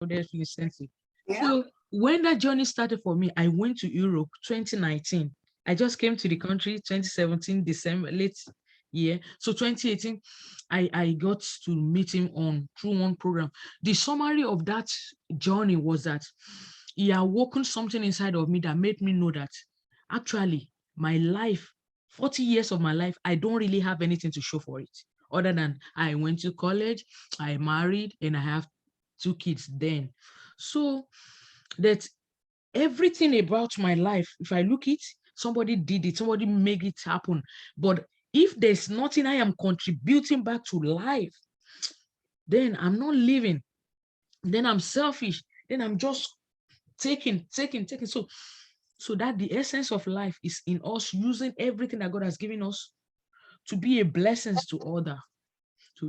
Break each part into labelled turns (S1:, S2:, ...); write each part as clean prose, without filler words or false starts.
S1: recently.
S2: Yeah.
S1: So when that journey started for me, I went to Europe 2019. I just came to the country 2017, December, late year. So 2018, I got to meet him on through one program. The summary of that journey was that he awoken something inside of me that made me know that actually my life, 40 years of my life, I don't really have anything to show for it. Other than I went to college, I married, and I have two kids then. So that everything about my life, if I look it, somebody did it, somebody made it happen. But if there's nothing I am contributing back to life, then I'm not living. Then I'm selfish. Then I'm just taking. So that the essence of life is in us using everything that God has given us to be a blessing to other.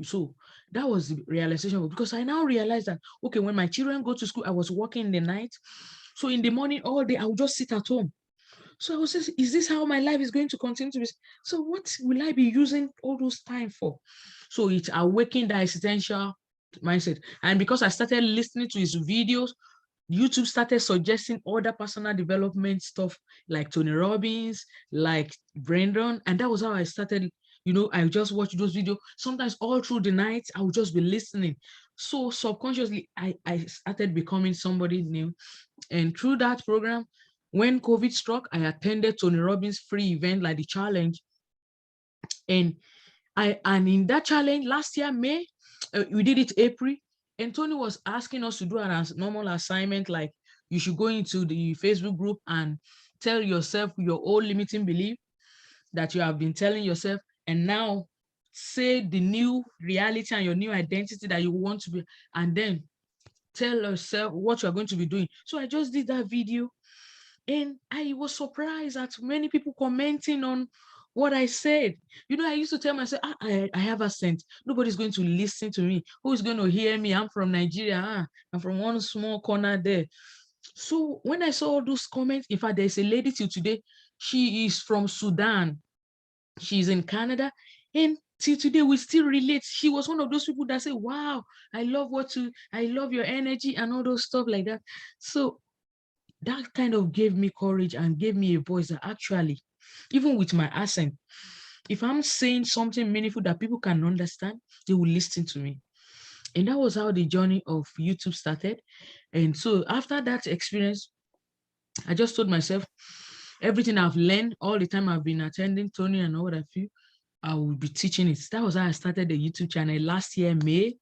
S1: So that was the realization, because I now realize that okay, when my children go to school, I was working in the night. So in the morning, all day, I would just sit at home. So I was just, is this how my life is going to continue to be? So what will I be using all those time for? So it awakened that existential mindset. And because I started listening to his videos, YouTube started suggesting other personal development stuff like Tony Robbins, like Brandon. And that was how I started. I just watch those videos. Sometimes all through the night, I would just be listening. So subconsciously, I started becoming somebody new. And through that program, when COVID struck, I attended Tony Robbins' free event, like the challenge. And in that challenge last year, May, we did it April, and Tony was asking us to do an normal assignment, like you should go into the Facebook group and tell yourself your old limiting belief that you have been telling yourself, and now say the new reality and your new identity that you want to be, and then tell yourself what you're going to be doing. So I just did that video, and I was surprised at many people commenting on what I said. I used to tell myself, I have accent. Nobody's going to listen to me. Who is going to hear me? I'm from Nigeria. I'm from one small corner there. So when I saw all those comments, in fact, there's a lady till today. She is from Sudan. She's in Canada. And till today, we still relate. She was one of those people that say, wow, I love your energy and all those stuff like that. So that kind of gave me courage and gave me a voice that actually, even with my accent, if I'm saying something meaningful that people can understand, they will listen to me. And that was how the journey of YouTube started. And so after that experience, I just told myself everything I've learned all the time I've been attending Tony and all what I feel, I will be teaching it. That was how I started the YouTube channel last year, May.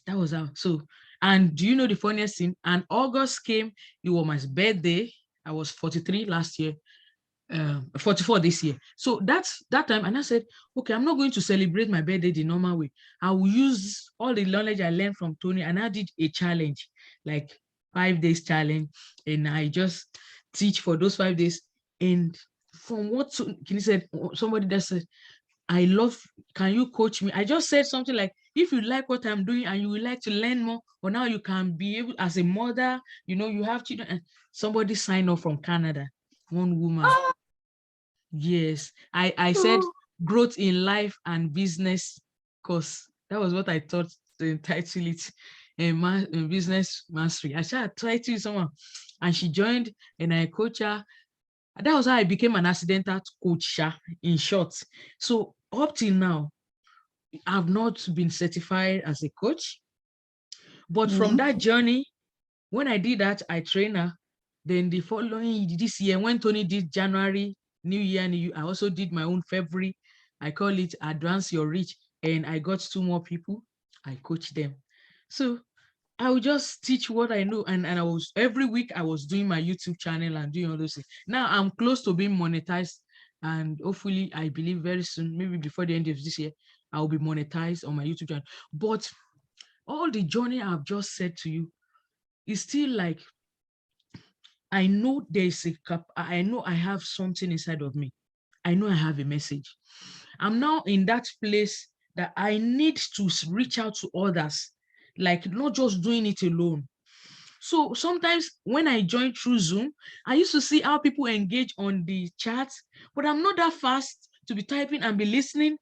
S1: That was how. So, and do you know the funniest thing? And August came, it was my birthday. I was 43 last year, 44 this year. So that's that time. And I said, okay, I'm not going to celebrate my birthday the normal way. I will use all the knowledge I learned from Tony, and I did a challenge, like 5 days challenge. And I just teach for those 5 days. And from what can you said, somebody that said, I love, can you coach me? I just said something like, if you like what I'm doing and you would like to learn more, or now you can be able, as a mother, you have children. And somebody signed up from Canada, one woman. Yes. I said growth in life and business course. That was what I thought to entitle it. A business mastery. I tried to someone, and she joined, and I coach her. That was how I became an accidental coach, in short. So up till now, I've not been certified as a coach. But from
S2: Mhm.
S1: that journey, when I did that, I trained her. Then the following this year, when Tony did January, New Year, I also did my own February. I call it Advance Your Reach. And I got two more people. I coach them. So I would just teach what I know. And I was every week I was doing my YouTube channel and doing all those things. Now I'm close to being monetized. And hopefully, I believe very soon, maybe before the end of this year, I'll be monetized on my YouTube channel. But all the journey I've just said to you is still like, I know I know I have something inside of me. I know I have a message. I'm now in that place that I need to reach out to others, like not just doing it alone. So sometimes when I join through Zoom, I used to see how people engage on the chat, but I'm not that fast to be typing and be listening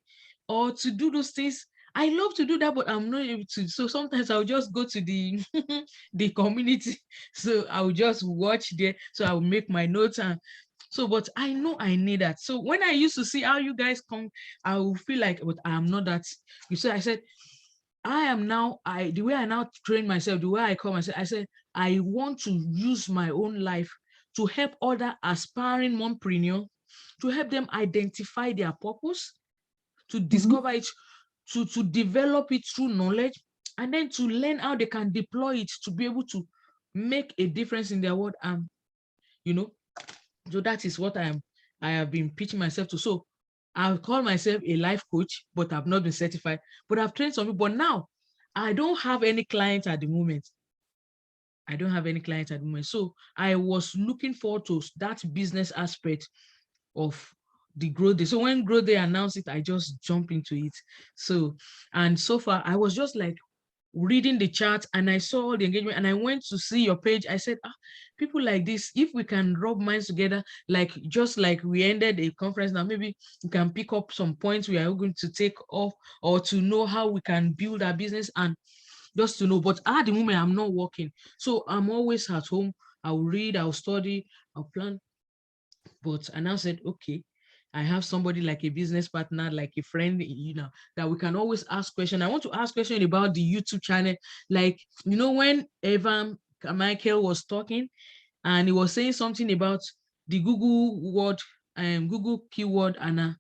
S1: or to do those things. I love to do that, but I'm not able to. So sometimes I'll just go to the the community. So I'll just watch there. So I'll make my notes and so, but I know I need that. So when I used to see how you guys come, I will feel like, but I am not that. You see, I said, I am now, the way I now train myself, the way I call myself, I said, I want to use my own life to help other aspiring mompreneur, to help them identify their purpose, to discover it, to develop it through knowledge, and then to learn how they can deploy it to be able to make a difference in their world. You know, so that is what I have been pitching myself to. So I'll call myself a life coach, but I've not been certified. But I've trained some people. But now I don't have any clients at the moment. I don't have any clients at the moment. So I was looking forward to that business aspect of the growth day. So when growth day announced it, I just jump into it. So, and so far I was just like reading the chat and I saw all the engagement and I went to see your page. I said, people like this, if we can rub minds together, like just like we ended a conference now, maybe we can pick up some points we are going to take off or to know how we can build our business and just to know. But at the moment, I'm not working. So I'm always at home. I'll read, I'll study, I'll plan. But I now said, okay, I have somebody like a business partner, like a friend, that we can always ask questions. I want to ask questions about the YouTube channel. Like, when Evan Michael was talking and he was saying something about the Google word, Google keyword and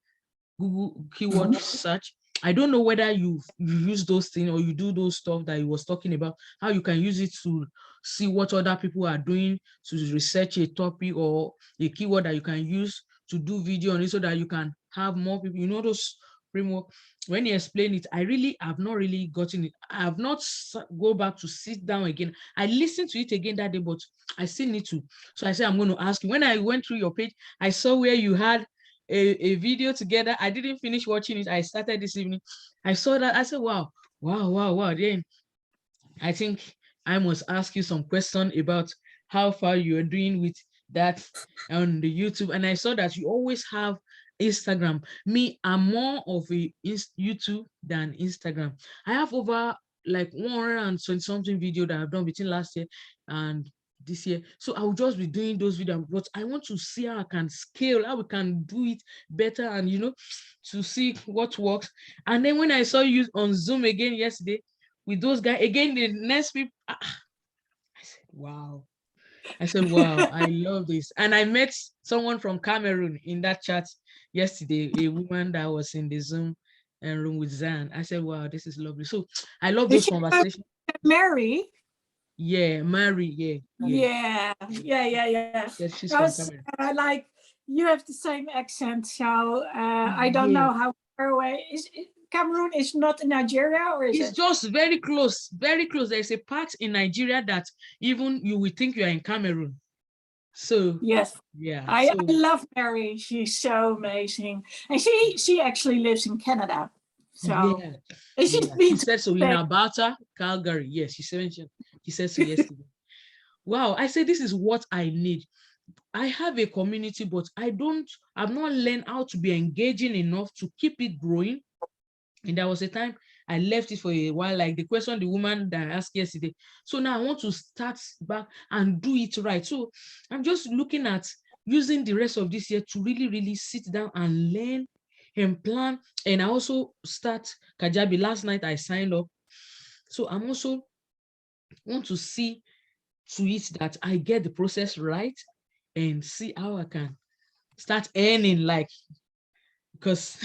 S1: Google keyword search. I don't know whether you use those things or you do those stuff that he was talking about, how you can use it to see what other people are doing, to research a topic or a keyword that you can use to do video on it so that you can have more people, those framework. When you explain it, I really have not really gotten it. I have not go back to sit down again. I listened to it again that day, but I still need to. So I said, I'm going to ask you. When I went through your page, I saw where you had a video together. I didn't finish watching it. I started this evening. I saw that. I said, wow. Then I think I must ask you some question about how far you're doing with that on the YouTube. And I saw that you always have Instagram. Me, I'm more of a YouTube than Instagram. I have over like 120 something video that I've done between last year and this year. So I'll just be doing those videos, but I want to see how I can scale, how we can do it better and, to see what works. And then when I saw you on Zoom again yesterday with those guys, again, the next people, I said, wow. I love this. And I met someone from Cameroon in that chat yesterday, a woman that was in the Zoom room with Zan. I said, wow, this is lovely. So I love those conversations.
S2: Mary?
S1: Yeah, Mary, yeah.
S2: Yeah.
S1: Yes, she's from Cameroon.
S2: Like, you have the same accent, so I don't know how far away. Cameroon is not in Nigeria, or is it?
S1: It's just very close, very close. There's a part in Nigeria that even you would think you are in Cameroon. So
S2: yes,
S1: yeah.
S2: I love Mary. She's so amazing. And she actually lives in Canada. So
S1: yeah. She said so in Alberta, Calgary. Yes, she said so yesterday. Wow, I said this is what I need. I have a community, but I've not learned how to be engaging enough to keep it growing. And there was a time I left it for a while, like the question the woman that I asked yesterday. So now I want to start back and do it right. So I'm just looking at using the rest of this year to really, really sit down and learn and plan. And I also start Kajabi. Last night I signed up. So I'm also want to see to it that I get the process right and see how I can start earning, like, because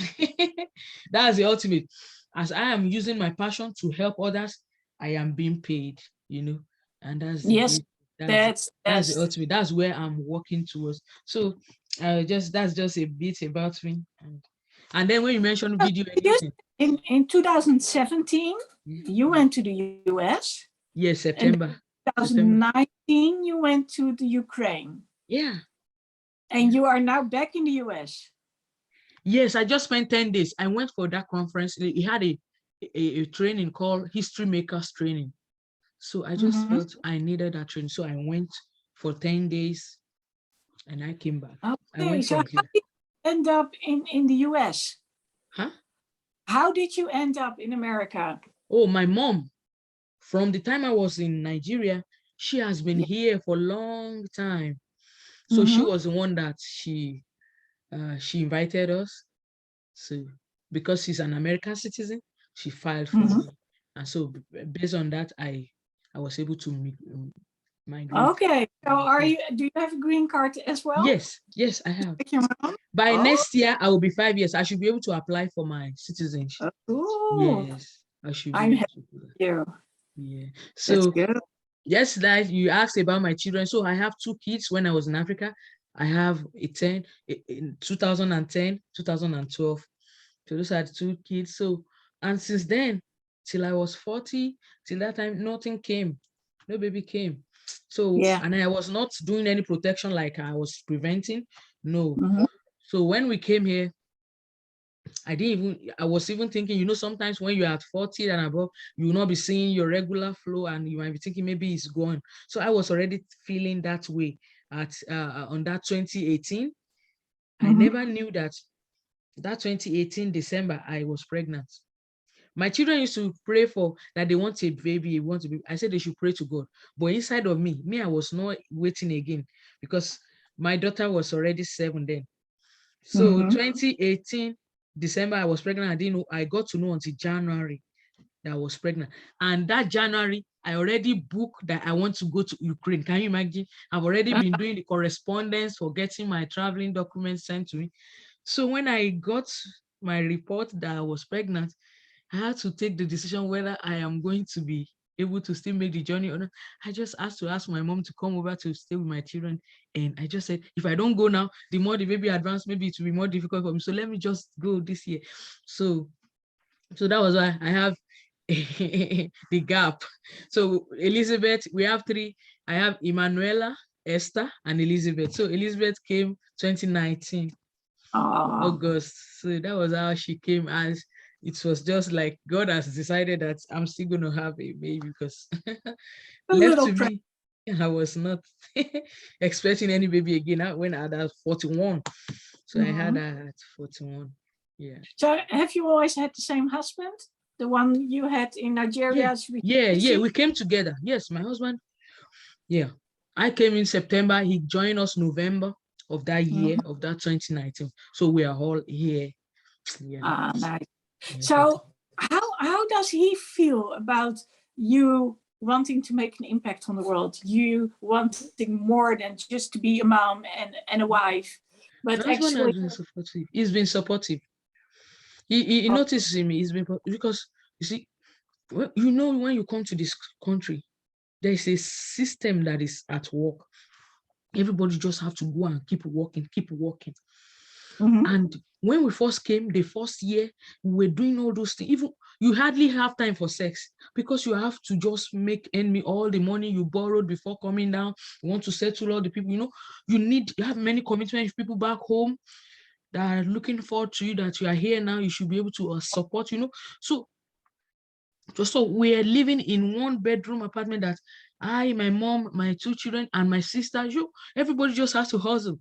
S1: that's the ultimate. As I am using my passion to help others, I am being paid, and that's the that's the ultimate. That's where I'm working towards. So that's just a bit about me. And then when you mentioned video editing.
S2: In 2017, you went to the US.
S1: Yes, September.
S2: 2019, you went to the Ukraine.
S1: Yeah.
S2: And you are now back in the US.
S1: Yes, I just spent 10 days. I went for that conference. It had a training called History Makers Training. So I just felt I needed that training. So I went for 10 days and I came back.
S2: Okay,
S1: I went
S2: so how did you end up in the US?
S1: Huh?
S2: How did you end up in America?
S1: Oh, my mom, from the time I was in Nigeria, she has been
S2: Yeah.
S1: here for a long time. So she
S2: Mm-hmm.
S1: was the one that she invited us. So because she's an American citizen, she filed for
S2: Mm-hmm.
S1: me. And so based on that, I was able to migrate.
S2: Okay. So
S1: Yeah.
S2: do you have a green card as well?
S1: Yes, I have.
S2: Like your mom?
S1: By
S2: Oh,
S1: next year, I will be 5 years. I should be able to apply for my citizenship.
S2: oh,
S1: Yes, I should be
S2: I'm
S1: able
S2: happy
S1: to do that.
S2: for you.
S1: Yeah.
S2: That's
S1: So
S2: good.
S1: yes, that you asked about my children. So I have two kids when I was in Africa. I have in 2010, 2012. So those are the two kids. So, and since then, till I was 40, till that time, nothing came. No baby came. So,
S2: Yeah.
S1: and I was not doing any protection like I was preventing. No.
S2: Mm-hmm.
S1: So when we came here, I was even thinking, sometimes when you're at 40 and above, you will not be seeing your regular flow and you might be thinking maybe it's gone. So I was already feeling that way on that 2018. I
S2: Mm-hmm.
S1: never knew that 2018 December, I was pregnant. My children used to pray for that they want a baby, want a baby. I said they should pray to God. But inside of me, I was not waiting again because my daughter was already 7 then. So
S2: Mm-hmm.
S1: 2018 December, I was pregnant. I didn't know. I got to know until January that I was pregnant. And that January, I already booked that I want to go to Ukraine. Can you imagine? I've already been doing the correspondence for getting my traveling documents sent to me. So when I got my report that I was pregnant, I had to take the decision whether I am going to be able to still make the journey or not. I just asked my mom to come over to stay with my children. And I just said, if I don't go now, the more the baby advance, maybe it will be more difficult for me. So let me just go this year. So that was why I have the gap. So Elizabeth, we have three. I have Emanuela, Esther, and Elizabeth. So Elizabeth came 2019.
S2: Oh,
S1: August. So that was how she came, as it was just like God has decided that I'm still going to have a baby because
S2: a
S1: left
S2: little
S1: to
S2: pre.
S1: me, I was not expecting any baby again when I was 41. So I had
S2: Mm-hmm.
S1: her at 41. Yeah.
S2: So have you always had the same husband? The one you had in
S1: Yeah.
S2: Nigeria?
S1: Yeah. We came together. Yes, my husband. Yeah. I came in September. He joined us November of that year,
S2: Mhm.
S1: of that 2019. So we are all here. Yeah.
S2: Ah, nice.
S1: Yes,
S2: So how does he feel about you wanting to make an impact on the world? You wanting more than just to be a mom and a wife,
S1: my
S2: but
S1: husband has
S2: actually.
S1: been supportive. He's been supportive. He notices in me. He's been because you see, when you come to this country, there is a system that is at work. Everybody just have to go and keep working, keep working.
S2: Mhm.
S1: And when we first came, the first year, we were doing all those things. Even you hardly have time for sex because you have to just end me all the money you borrowed before coming down. You want to settle all the people. You have many commitments. People back home that are looking forward to you, that you are here now, you should be able to support. So just so we're living in one bedroom apartment that my mom, my two children, and my sister, everybody just has to hustle.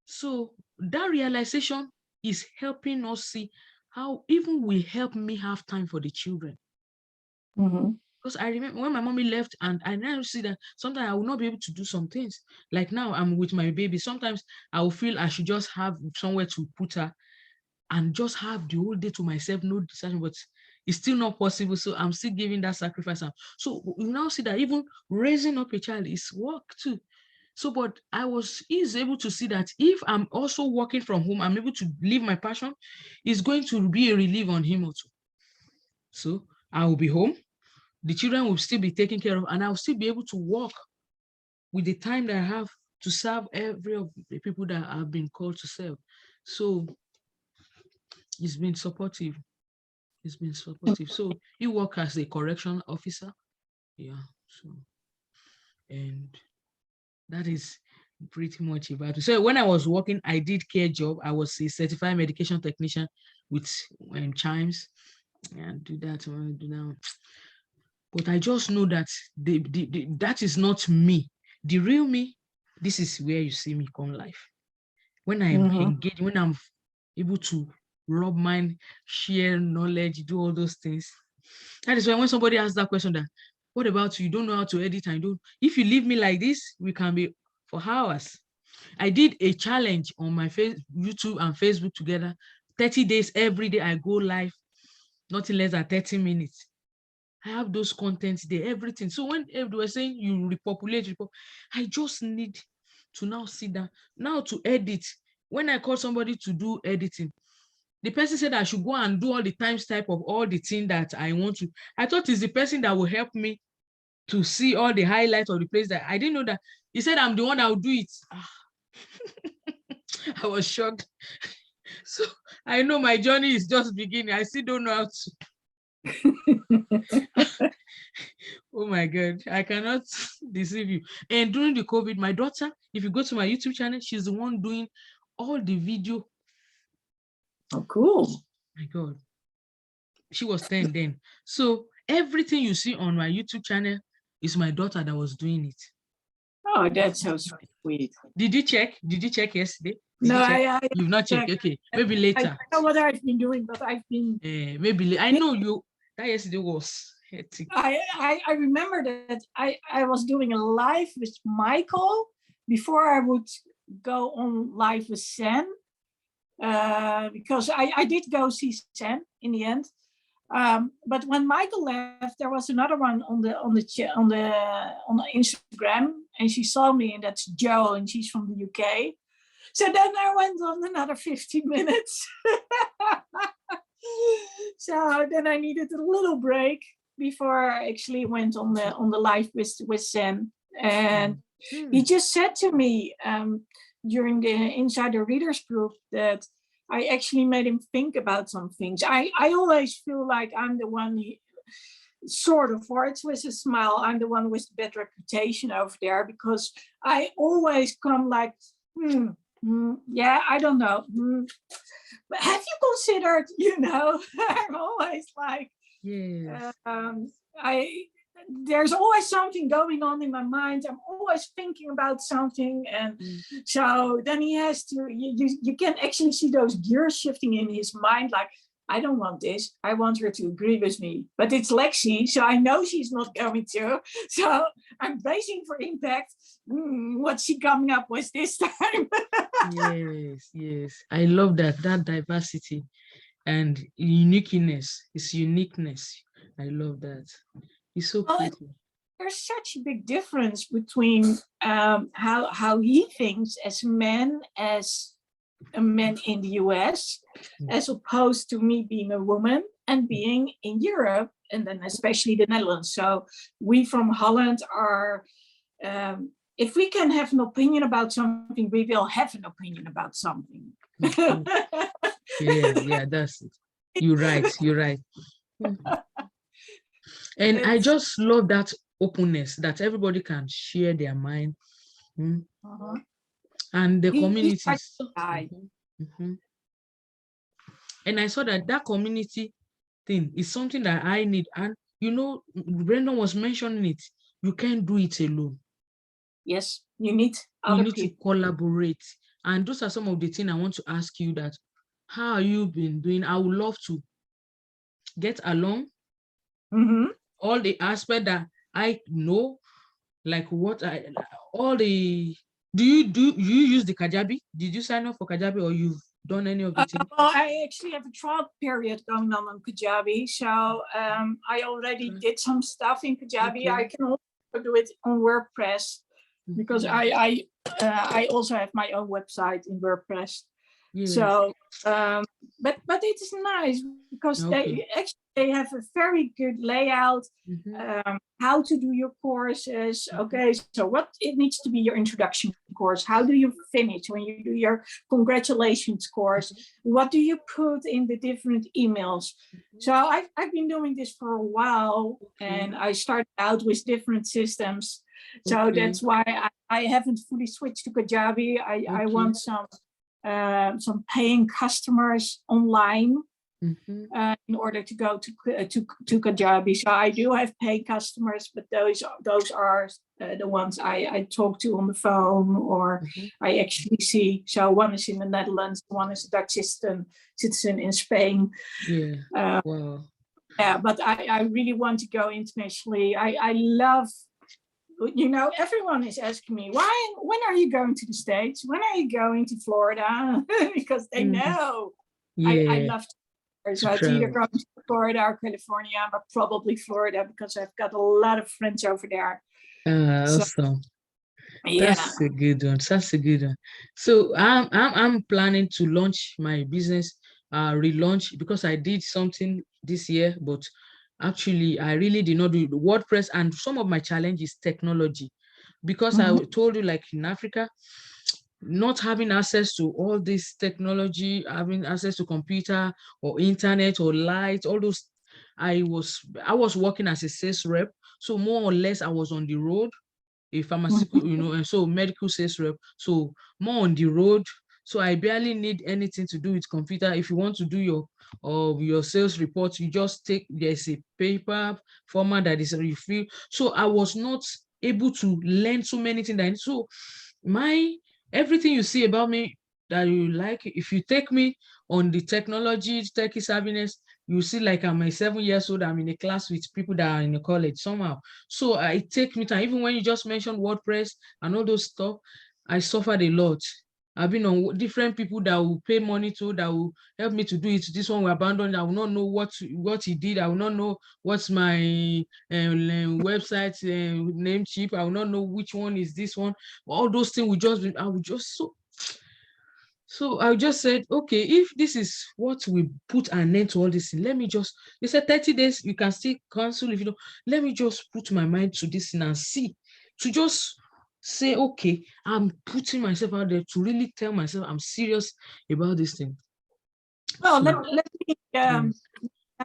S1: So that realization is helping us see how even will help me have time for the children.
S2: Mhm.
S1: Because I remember when my mommy left, and I now see that sometimes I will not be able to do some things. Like now I'm with my baby. Sometimes I will feel I should just have somewhere to put her and just have the whole day to myself, no decision, but it's still not possible. So I'm still giving that sacrifice. So you now see that even raising up a child is work too. So, but he's able to see that if I'm also working from home, I'm able to live my passion, it's going to be a relief on him also. So I will be home, the children will still be taken care of, and I'll still be able to work with the time that I have to serve every of the people that I've been called to serve. So it's been supportive. It's been supportive. So he work as a correction officer. Yeah. So and that is pretty much about it. So when I was working, I did care job. I was a certified medication technician with Chimes and do that. Do now. But I just know that that is not me. The real me, this is where you see me come life. When I'm
S2: Mhm.
S1: engaged, when I'm able to rub mind, share knowledge, do all those things. That is why when somebody asks that question, that what about you? You don't know how to edit and don't. If you leave me like this, we can be for hours. I did a challenge on my YouTube and Facebook together. 30 days every day I go live, nothing less than 30 minutes. I have those contents there, everything. So when they were saying you repopulate, I just need to now sit down, now to edit. When I call somebody to do editing, the person said I should go and do all the timestamp of all the things that I want to. I thought it's the person that will help me to see all the highlights of the place. That I didn't know that he said I'm the one that will do it. I was shocked. So I know my journey is just beginning. I still don't know how to. Oh my God, I cannot deceive you. And during the COVID, my daughter, if you go to my YouTube channel, she's the one doing all the video.
S2: Oh, cool.
S1: My God. She was 10 then. So everything you see on my YouTube channel is my daughter that was doing it.
S2: Oh, that's so sweet.
S1: Did you check? Did you check yesterday?
S2: No, I
S1: you've not checked. Okay, maybe later.
S2: I know what I've been doing, but I've been
S1: maybe I know you. That yesterday was hectic.
S2: I remember that I was doing a live with Michael before I would go on live with Sam, because I did go see Sam in the end. But when Michael left, there was another one on the Instagram, and she saw me, and that's Jo, and she's from the UK. So then I went on another 15 minutes. So then I needed a little break before I actually went on the live with Sam. And he just said to me during the Insider Readers group that I actually made him think about some things. I always feel like I'm the one, sort of, or it's with a smile, I'm the one with the bad reputation over there, because I always come like, yeah, I don't know. But have you considered, I'm always like,
S1: yes.
S2: There's always something going on in my mind. I'm always thinking about something. And so then he has to, you can actually see those gears shifting in his mind. Like, I don't want this. I want her to agree with me. But it's Lexy, so I know she's not going to. So I'm bracing for impact. What's she coming up with this time?
S1: Yes. I love that diversity and uniqueness. It's uniqueness. I love that. It's so pretty.
S2: There's such a big difference between how he thinks as a man in the US, as opposed to me being a woman and being in Europe, and then especially the Netherlands. So we from Holland are, if we can have an opinion about something, we will have an opinion about something.
S1: Yeah, that's it. You're right. And I just love that openness, that everybody can share their mind. And the communities. And I saw that community thing is something that I need. And Brendan was mentioning it. You can't do it alone.
S2: Yes, you need other people
S1: to collaborate. And those are some of the things I want to ask you, that how have you been doing? I would love to get along. All the aspects that I know, like do you use the Kajabi? Did you sign up for Kajabi, or you've done any of the things?
S2: Well, I actually have a trial period going on Kajabi, so I already did some stuff in Kajabi. I can also do it on WordPress, because I also have my own website in WordPress. Yes. So but it is nice because they have a very good layout, how to do your courses. Okay, so what it needs to be your introduction course. How do you finish when you do your congratulations course? What do you put in the different emails? So I've been doing this for a while, and I started out with different systems. So that's why I haven't fully switched to Kajabi. I want some paying customers online. in order to go to Kajabi. So I do have paid customers, but those are the ones I talk to on the phone, or I actually see. So one is in the Netherlands, one is a Dutch citizen in Spain.
S1: Yeah. Wow.
S2: Yeah, but I really want to go internationally. I love, everyone is asking me, when are you going to the States? When are you going to Florida? Because they know I love to. So it's either going to Florida or California, but probably Florida, because I've got a lot of friends over there.
S1: Awesome.
S2: Yeah.
S1: That's a good one. That's a good one. So I'm planning to launch my business, relaunch, because I did something this year, but actually I really did not do the WordPress, and some of my challenge is technology, because I told you, like in Africa, not having access to all this technology, having access to computer or internet or light, all those. I was working as a sales rep, so more or less I was on the road, a pharmaceutical, and so medical sales rep, so more on the road. So I barely need anything to do with computer. If you want to do your sales report, you just there's a paper format that is refill. So I was not able to learn so many things. So my everything you see about me that you like, if you take me on the technology, techie savviness, you see like I'm a 7 years old, I'm in a class with people that are in a college somehow. So it take me time. Even when you just mentioned WordPress and all those stuff, I suffered a lot. I've been on different people that will pay money to, that will help me to do it. This one will abandon. I will not know what he did. I will not know what's my website name chip. I will not know which one is this one. All those things will just be, I will just so I just said, okay, if this is what we put an end to all this thing, let me just, they said 30 days, you can still cancel if you don't. Let me just put my mind to this thing and see, to just say, okay, I'm putting myself out there to really tell myself I'm serious about this thing.
S2: Well, so, let me,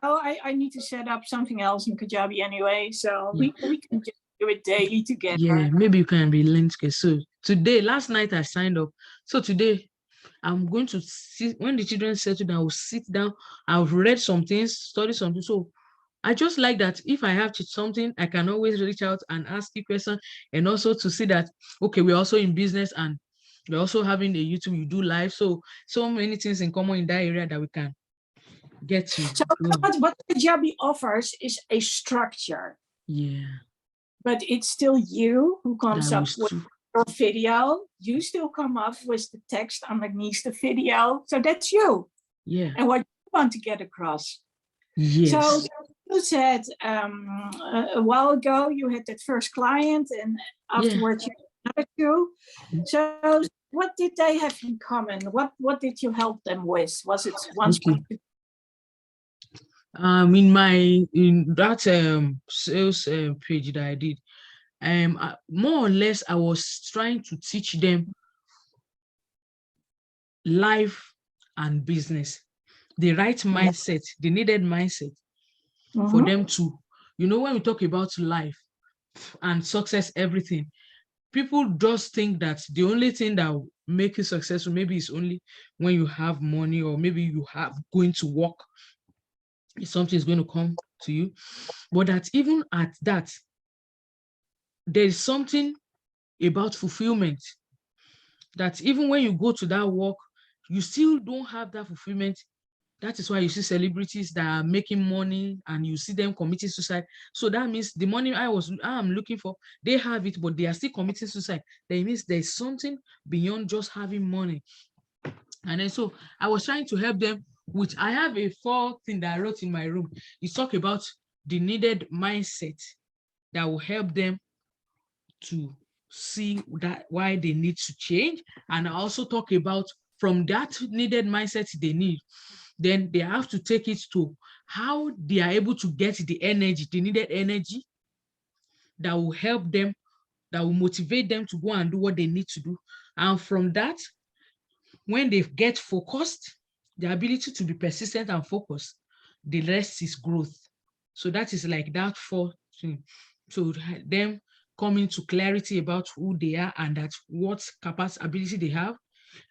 S2: I need to set up something else in Kajabi anyway, so we can just do it daily together.
S1: Yeah, maybe you can be linked. So today, last night I signed up. So today, I'm going to see, when the children settle down, I will sit down. I've read some things, studied something. So I just like that if I have something, I can always reach out and ask you questions, and also to see that, okay, we're also in business and we're also having a YouTube, you do live. So many things in common in that area that we can get to.
S2: So what Kajabi offers is a structure.
S1: Yeah.
S2: But it's still you who comes up with your video. You still come up with the text underneath the video. So that's you.
S1: Yeah.
S2: And what you want to get across.
S1: Yes.
S2: So you said a while ago you had that first client, and afterwards you had another two. So what did they have in common? What did you help them with? Was it one specific?
S1: In that sales page that I did, more or less I was trying to teach them life and business, the right mindset, the needed mindset for them to, when we talk about life and success, everything, people just think that the only thing that will make you successful maybe is only when you have money, or maybe you have going to work, something is going to come to you. But that even at that, there is something about fulfillment, that even when you go to that work, you still don't have that fulfillment. That is why you see celebrities that are making money and you see them committing suicide. So that means the money I'm looking for, they have it, but they are still committing suicide. That means there's something beyond just having money. And then so I was trying to help them, which I have a 4 thing that I wrote in my room. It's talk about the needed mindset that will help them to see that why they need to change. And I also talk about from that needed mindset they need, then they have to take it to how they are able to get the energy, the needed energy that will help them, that will motivate them to go and do what they need to do. And from that, when they get focused, the ability to be persistent and focused, the rest is growth. So that is like that 4 things. So them coming to clarity about who they are and that what capacity, ability they have,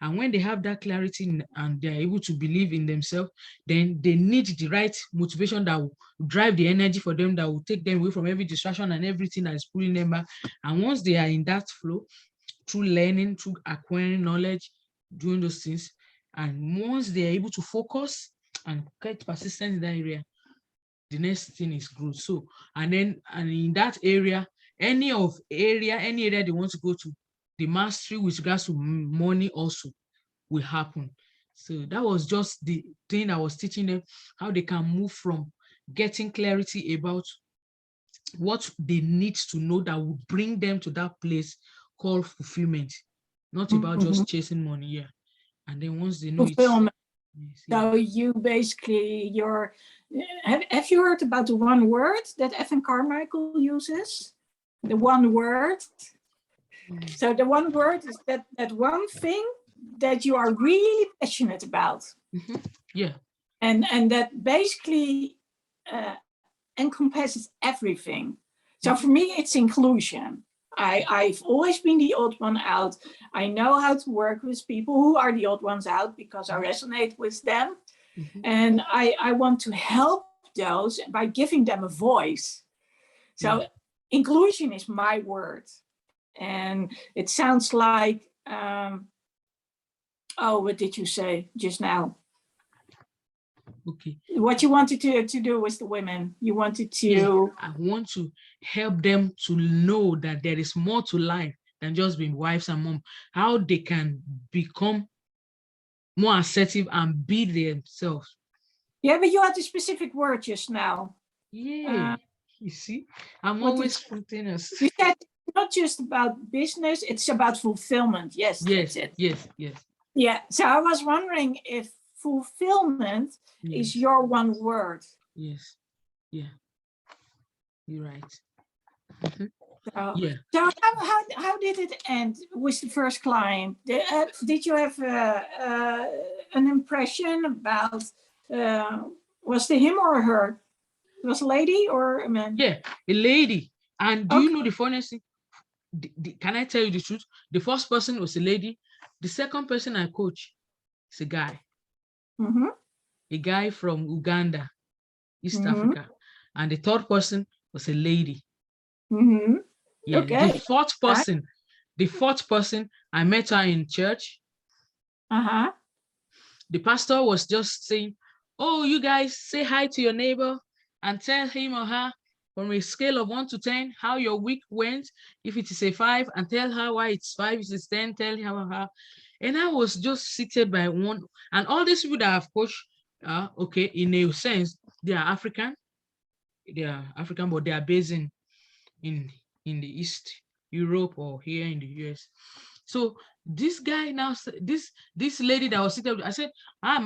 S1: And when they have that clarity and they're able to believe in themselves, then they need the right motivation that will drive the energy for them, that will take them away from every distraction and everything that is pulling them back. And once they are in that flow, through learning, through acquiring knowledge, doing those things, and once they are able to focus and get persistent in that area, the next thing is growth. So, and in that area, any area they want to go to, the mastery with regards to money also will happen. So that was just the thing I was teaching them, how they can move from getting clarity about what they need to know that will bring them to that place called fulfillment, not about just chasing money. Yeah. And then once they know it.
S2: Fulfillment. So you basically, have you heard about the one word that Evan Carmichael uses? The one word. So the one word is that one thing that you are really passionate about.
S1: Yeah.
S2: And that basically encompasses everything. So for me, it's inclusion. I've always been the odd one out. I know how to work with people who are the odd ones out because I resonate with them. And I want to help those by giving them a voice. So inclusion is my word. And it sounds like, what did you say just now?
S1: Okay.
S2: What you wanted to do with the women, you wanted to.
S1: Yeah, I want to help them to know that there is more to life than just being wives and mom. How they can become more assertive and be themselves.
S2: Yeah, but you had a specific word just now.
S1: Yeah, you see, I'm always spontaneous.
S2: You said not just about business; it's about fulfillment. Yes, that's it.
S1: Yes.
S2: Yeah. So I was wondering if fulfillment is your one word.
S1: Yes. Yeah. You're right.
S2: So how did it end with the first client? Did you have an impression about was it him or her? It was a lady or a man?
S1: Yeah, a lady. And do you know the funniest thing? Can I tell you the truth? The first person was a lady. The second person I coach is a guy. A guy from Uganda, East Africa. And the third person was a lady. Yeah.
S2: Okay.
S1: The fourth person, I met her in church. The pastor was just saying, oh, you guys say hi to your neighbor and tell him or her from a scale of 1 to 10 how your week went. If it is a 5, and tell her why it's 5. If it's 10, tell her or her. And I was just seated by one. And all these people that I've coached, okay, in a sense, they are African. They are African, but they are based in the East Europe or here in the US. So this guy now, this lady that was sitting, I said,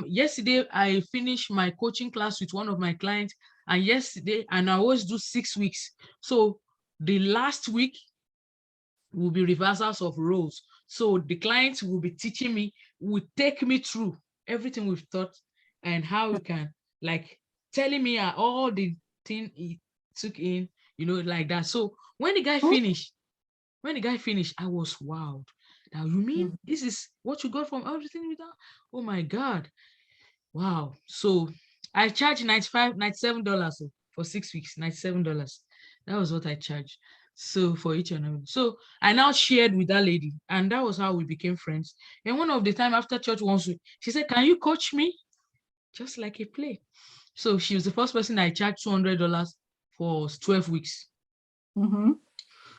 S1: yesterday I finished my coaching class with one of my clients, and I always do 6 weeks. So the last week will be reversals of roles. So the clients will be teaching me, will take me through everything we've taught and how we can, like, telling me all the thing he took in, like that. So when the guy finished, I was wowed. Now, you mean this is what you got from everything with that? Oh my God. Wow. So I charged $97 for 6 weeks, $97. That was what I charged. So for each and every. So I now shared with that lady, and that was how we became friends. And one of the time after church once, she said, can you coach me? Just like a play. So she was the first person I charged $200 for 12 weeks.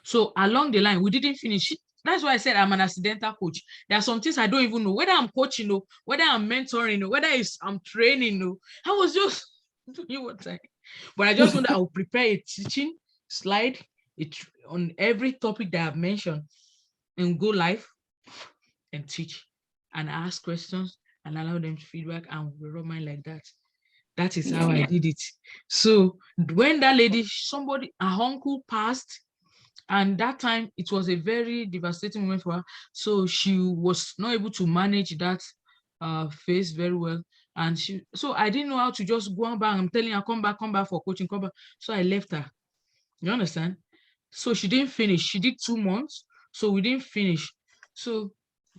S1: So along the line, we didn't finish. That's why I said I'm an accidental coach. There are some things I don't even know, whether I'm coaching or whether I'm mentoring or whether I'm training. I was just doing what I. But I just know that I'll prepare a teaching slide on every topic that I've mentioned and go live and teach and ask questions and allow them to feedback, and we run mine like that. That is how I did it. So when that lady, her uncle passed, and that time it was a very devastating moment for her. So she was not able to manage that phase very well. And so I didn't know how to just go back. I'm telling her, come back for coaching, come back. So I left her. You understand? So she didn't finish. She did 2 months. So we didn't finish. So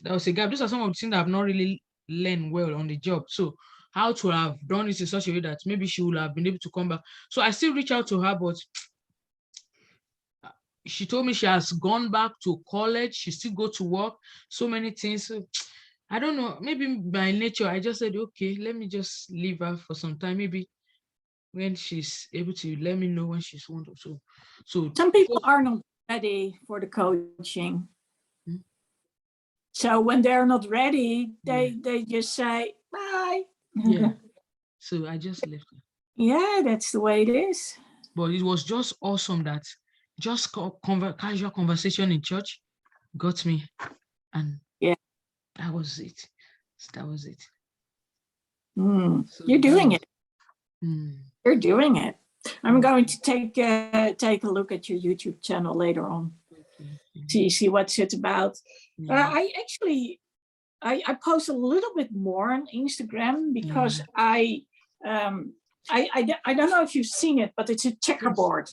S1: there was a gap. Those are some of the things that I've not really learned well on the job. So how to have done it in such a way that maybe she would have been able to come back. So I still reach out to her, but she told me she has gone back to college. She still go to work, so many things. So I don't know. Maybe by nature, I just said, okay, let me just leave her for some time. Maybe when she's able to let me know when she's want to. So
S2: some people are not ready for the coaching.
S1: Hmm?
S2: So when they're not ready, they just say bye.
S1: Yeah. So I just left her.
S2: Yeah, that's the way it is.
S1: But it was just awesome that just casual conversation in church got me, and
S2: yeah,
S1: that was it. That was it.
S2: So you're doing it. You're doing it. I'm going to take a look at your YouTube channel later on. Okay. See what's it about. I actually I post a little bit more on Instagram because I don't know if you've seen it, but it's a checkerboard.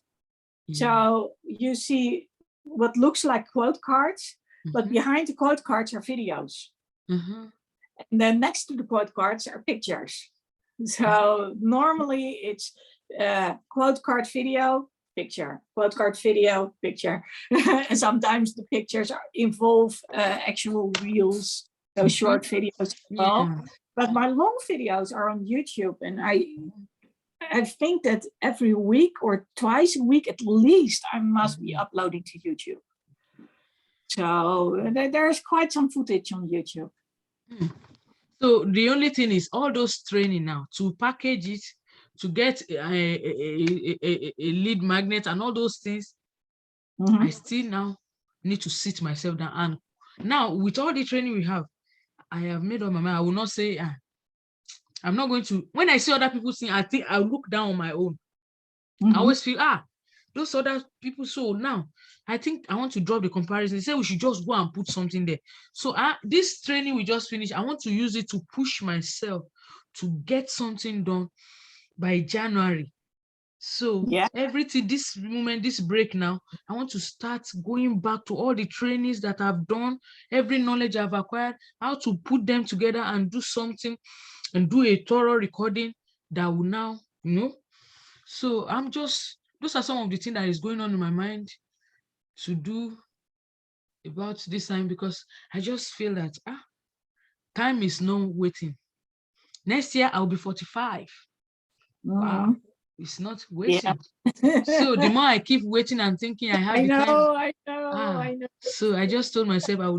S2: So you see what looks like quote cards, but behind the quote cards are videos. And then next to the quote cards are pictures. So normally it's quote card video, picture, quote card video, picture. And sometimes the pictures involve actual reels, those short videos as well. But my long videos are on YouTube, and I think that every week or twice a week at least I must be uploading to YouTube. So there's quite some footage on YouTube.
S1: So the only thing is all those training now to package it, to get a lead magnet and all those things. I still now need to sit myself down. And now with all the training we have, I have made up my mind. I will not say, I'm not going to, when I see other people sing, I think I'll look down on my own. I always feel, those other people. So now I think I want to drop the comparison. They say we should just go and put something there. So this training we just finished, I want to use it to push myself to get something done by January. So everything, this moment, this break now, I want to start going back to all the trainings that I've done, every knowledge I've acquired, how to put them together and do something and do a thorough recording that will now, So those are some of the things that is going on in my mind to do about this time, because I just feel that time is no waiting. Next year I'll be 45. Wow, it's not waiting. So the more I keep waiting and thinking I have the time. I know. So I just told myself I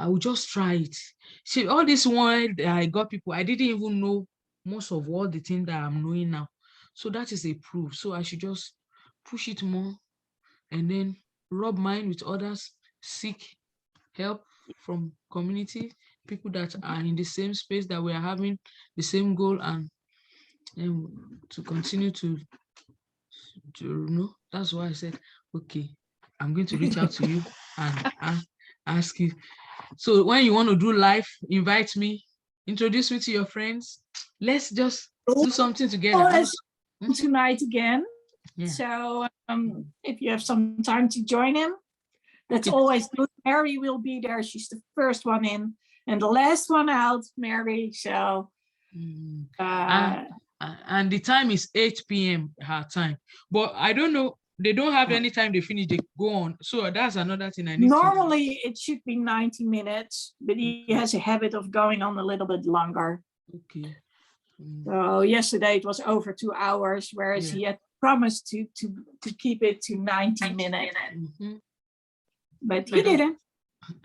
S1: will just try it. See, all this while I got people, I didn't even know most of all the things that I'm knowing now. So that is a proof. So I should just push it more and then rub mind with others, seek help from community, people that are in the same space, that we are having the same goal, and to continue to that's why I said, okay, I'm going to reach out to you and ask you. So when you want to do live, invite me, introduce me to your friends. Let's just do something together.
S2: Tonight again. Yeah. So if you have some time to join him, that's always good. Mary will be there. She's the first one in and the last one out, Mary. So
S1: and the time is 8 p.m. her time. But I don't know. They don't have any time they finish, they go on. So that's another thing I need
S2: Normally it should be 90 minutes, but he has a habit of going on a little bit longer.
S1: Okay.
S2: So yesterday it was over 2 hours, whereas he had promised to keep it to 90 minutes. But he didn't.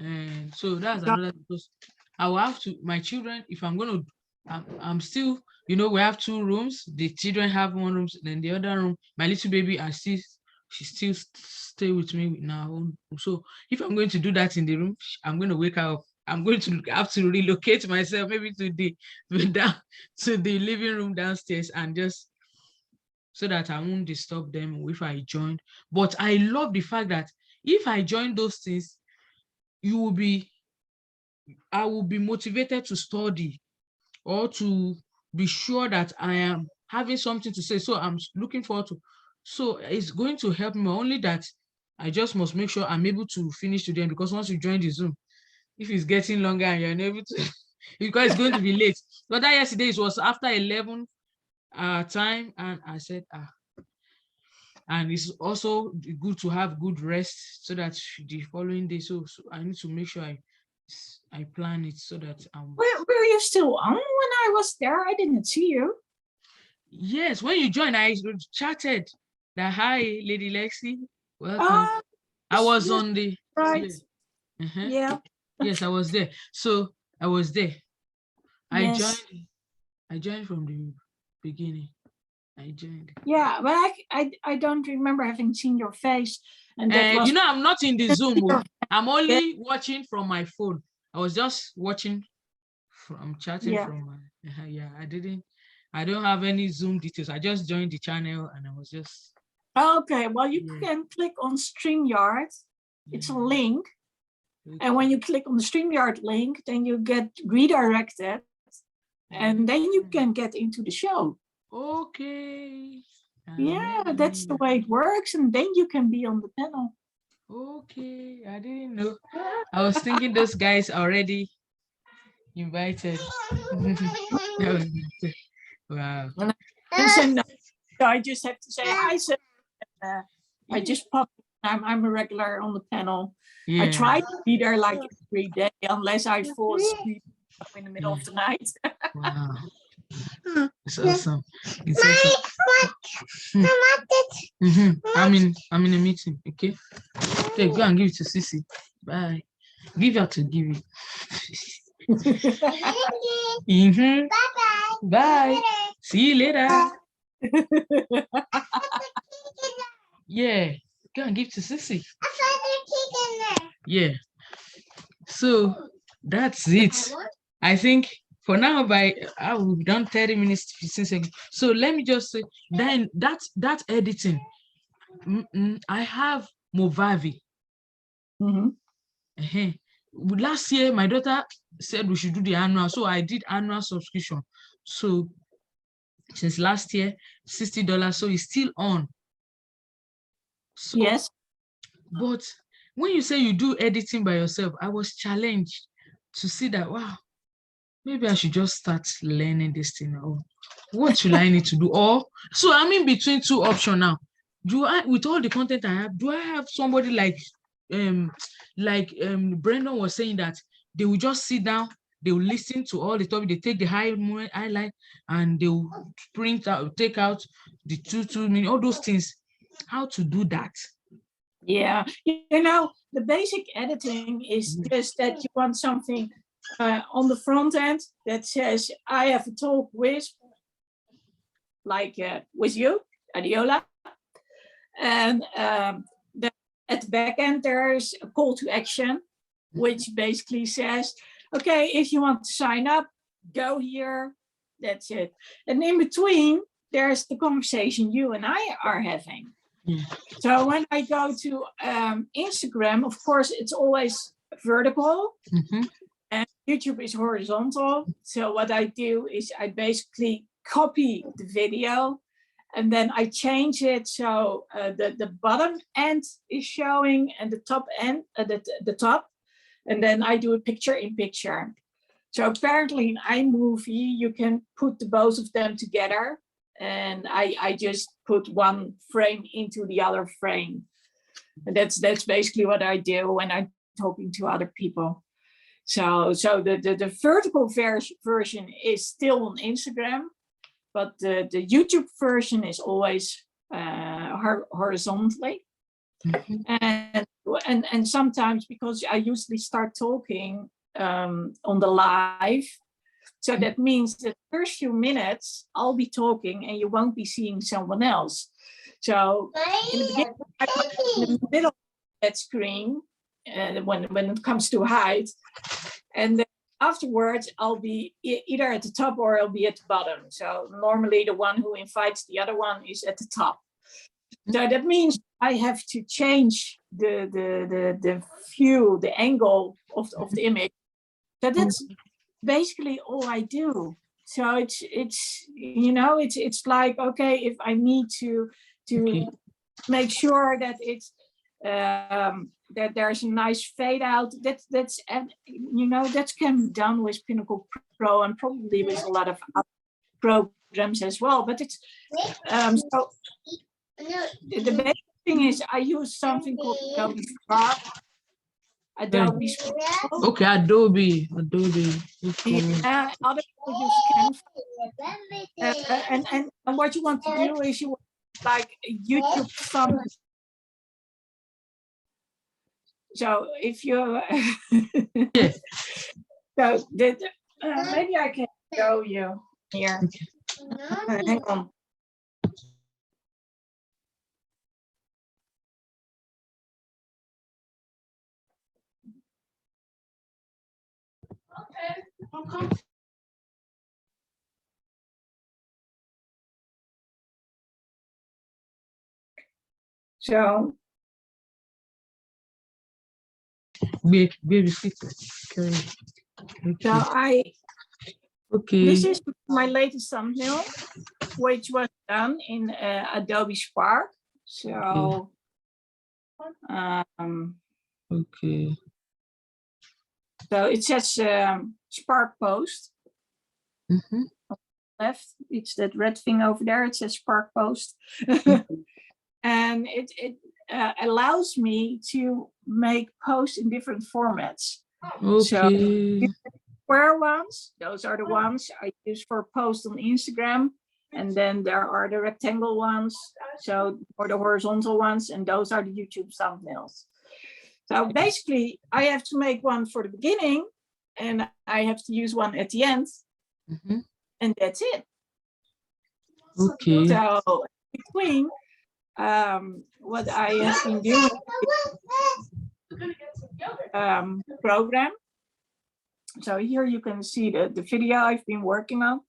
S1: And so that's another, because I will have to, my children, if I'm going to, I'm still, we have 2 rooms. The children have 1 room, then the other room, my little baby, she still stay with me now. So if I'm going to do that in the room, I'm going to wake her up. I'm going to have to relocate myself maybe to the living room downstairs, and just so that I won't disturb them if I join. But I love the fact that if I join those things, I will be motivated to study, or to be sure that I am having something to say. So I'm looking forward to. So it's going to help me, only that I just must make sure I'm able to finish today, because once you join the Zoom, if it's getting longer and you're unable to, because it's going to be late. But that yesterday it was after 11 time, and I said, and it's also good to have good rest so that the following day. So I need to make sure I plan it so that
S2: Were you still on when I was there? I didn't see you.
S1: Yes, when you joined, I chatted that, hi, Lady Lexy, welcome. I was on the
S2: right.
S1: Yeah. Yes, I was there. So I was there. I joined from the beginning. I joined.
S2: Yeah, but I don't remember having seen your face. And that was,
S1: I'm not in the Zoom. I'm only watching from my phone. I was just watching from chatting from my I don't have any Zoom details. I just joined the channel and I was just
S2: okay. Well, you can click on StreamYard. It's a link. And when you click on the StreamYard link, then you get redirected and then you can get into the show.
S1: Okay.
S2: Yeah, that's the way it works. And then you can be on the panel.
S1: Okay, I didn't know. I was thinking those guys already invited. Wow.
S2: So I just have to say hi. So, I just popped. I'm a regular on the panel. Yeah. I try to be there like every day, unless I fall asleep in the middle of the night.
S1: Wow. It's awesome. It's awesome. I'm in a meeting. Okay. Okay, go and give it to Sissy. Bye. Give her to give it. Bye. Bye. See you later. Yeah. Go and give to Sissy. Yeah. So that's it. I think for now, we've done 30 minutes, 15 seconds. So let me just say, then that editing. I have Movavi. Last year, my daughter said we should do the annual, so I did annual subscription. So since last year, $60, so it's still on. So,
S2: yes.
S1: But when you say you do editing by yourself, I was challenged to see that, wow, maybe I should just start learning this thing. Or what should I need to do? Or so I'm in between two options now. With all the content I have, do I have somebody like Brendan was saying, that they will just sit down, they will listen to all the topic, they take the highlight, and they will take out the 2 minutes, all those things. How to do that?
S2: Yeah, the basic editing is just that you want something on the front end that says, I have a talk with you, Adiola. And at the back end, there's a call to action, which basically says, okay, if you want to sign up, go here. That's it. And in between, there's the conversation you and I are having. So when I go to Instagram, of course, it's always vertical and YouTube is horizontal. So what I do is I basically copy the video and then I change it so the bottom end is showing and the top end, the top, and then I do a picture in picture. So apparently in iMovie, you can put the both of them together. And I just put one frame into the other frame. And that's basically what I do when I'm talking to other people. So the vertical version is still on Instagram, but the YouTube version is always horizontally. And sometimes, because I usually start talking on the live, so that means the first few minutes I'll be talking and you won't be seeing someone else. So in the beginning, I put in the middle of that screen when it comes to height. And then afterwards, I'll be either at the top or I'll be at the bottom. So normally the one who invites the other one is at the top. So that means I have to change the view, the angle of the image. So that's basically all I do. So it's like, okay, if I need to make sure that it's that there's a nice fade out. That's you know, that can be done with Pinnacle Pro and probably with a lot of other programs as well. But it's so the basic thing is I use something called Adobe Spark. Adobe Spark.
S1: Okay, Adobe. Okay.
S2: Other people use Canva. And what you want to do is you want like YouTube thumbnail. So if you
S1: Yes.
S2: so maybe I can show you here. Hang on. Okay. So
S1: Baby sit. Okay.
S2: so
S1: Okay.
S2: this is my latest thumbnail, which was done in Adobe Spark. So
S1: okay.
S2: So it says Spark Post.
S1: Mm-hmm.
S2: Left, it's that red thing over there. It says Spark Post. And it allows me to make posts in different formats.
S1: Okay.
S2: So square ones, those are the ones I use for posts on Instagram. And then there are the rectangle ones, so or the horizontal ones, and those are the YouTube thumbnails. So basically, I have to make one for the beginning, and I have to use one at the end, and that's it.
S1: Okay.
S2: So between what I have been doing program. So here you can see the video I've been working on.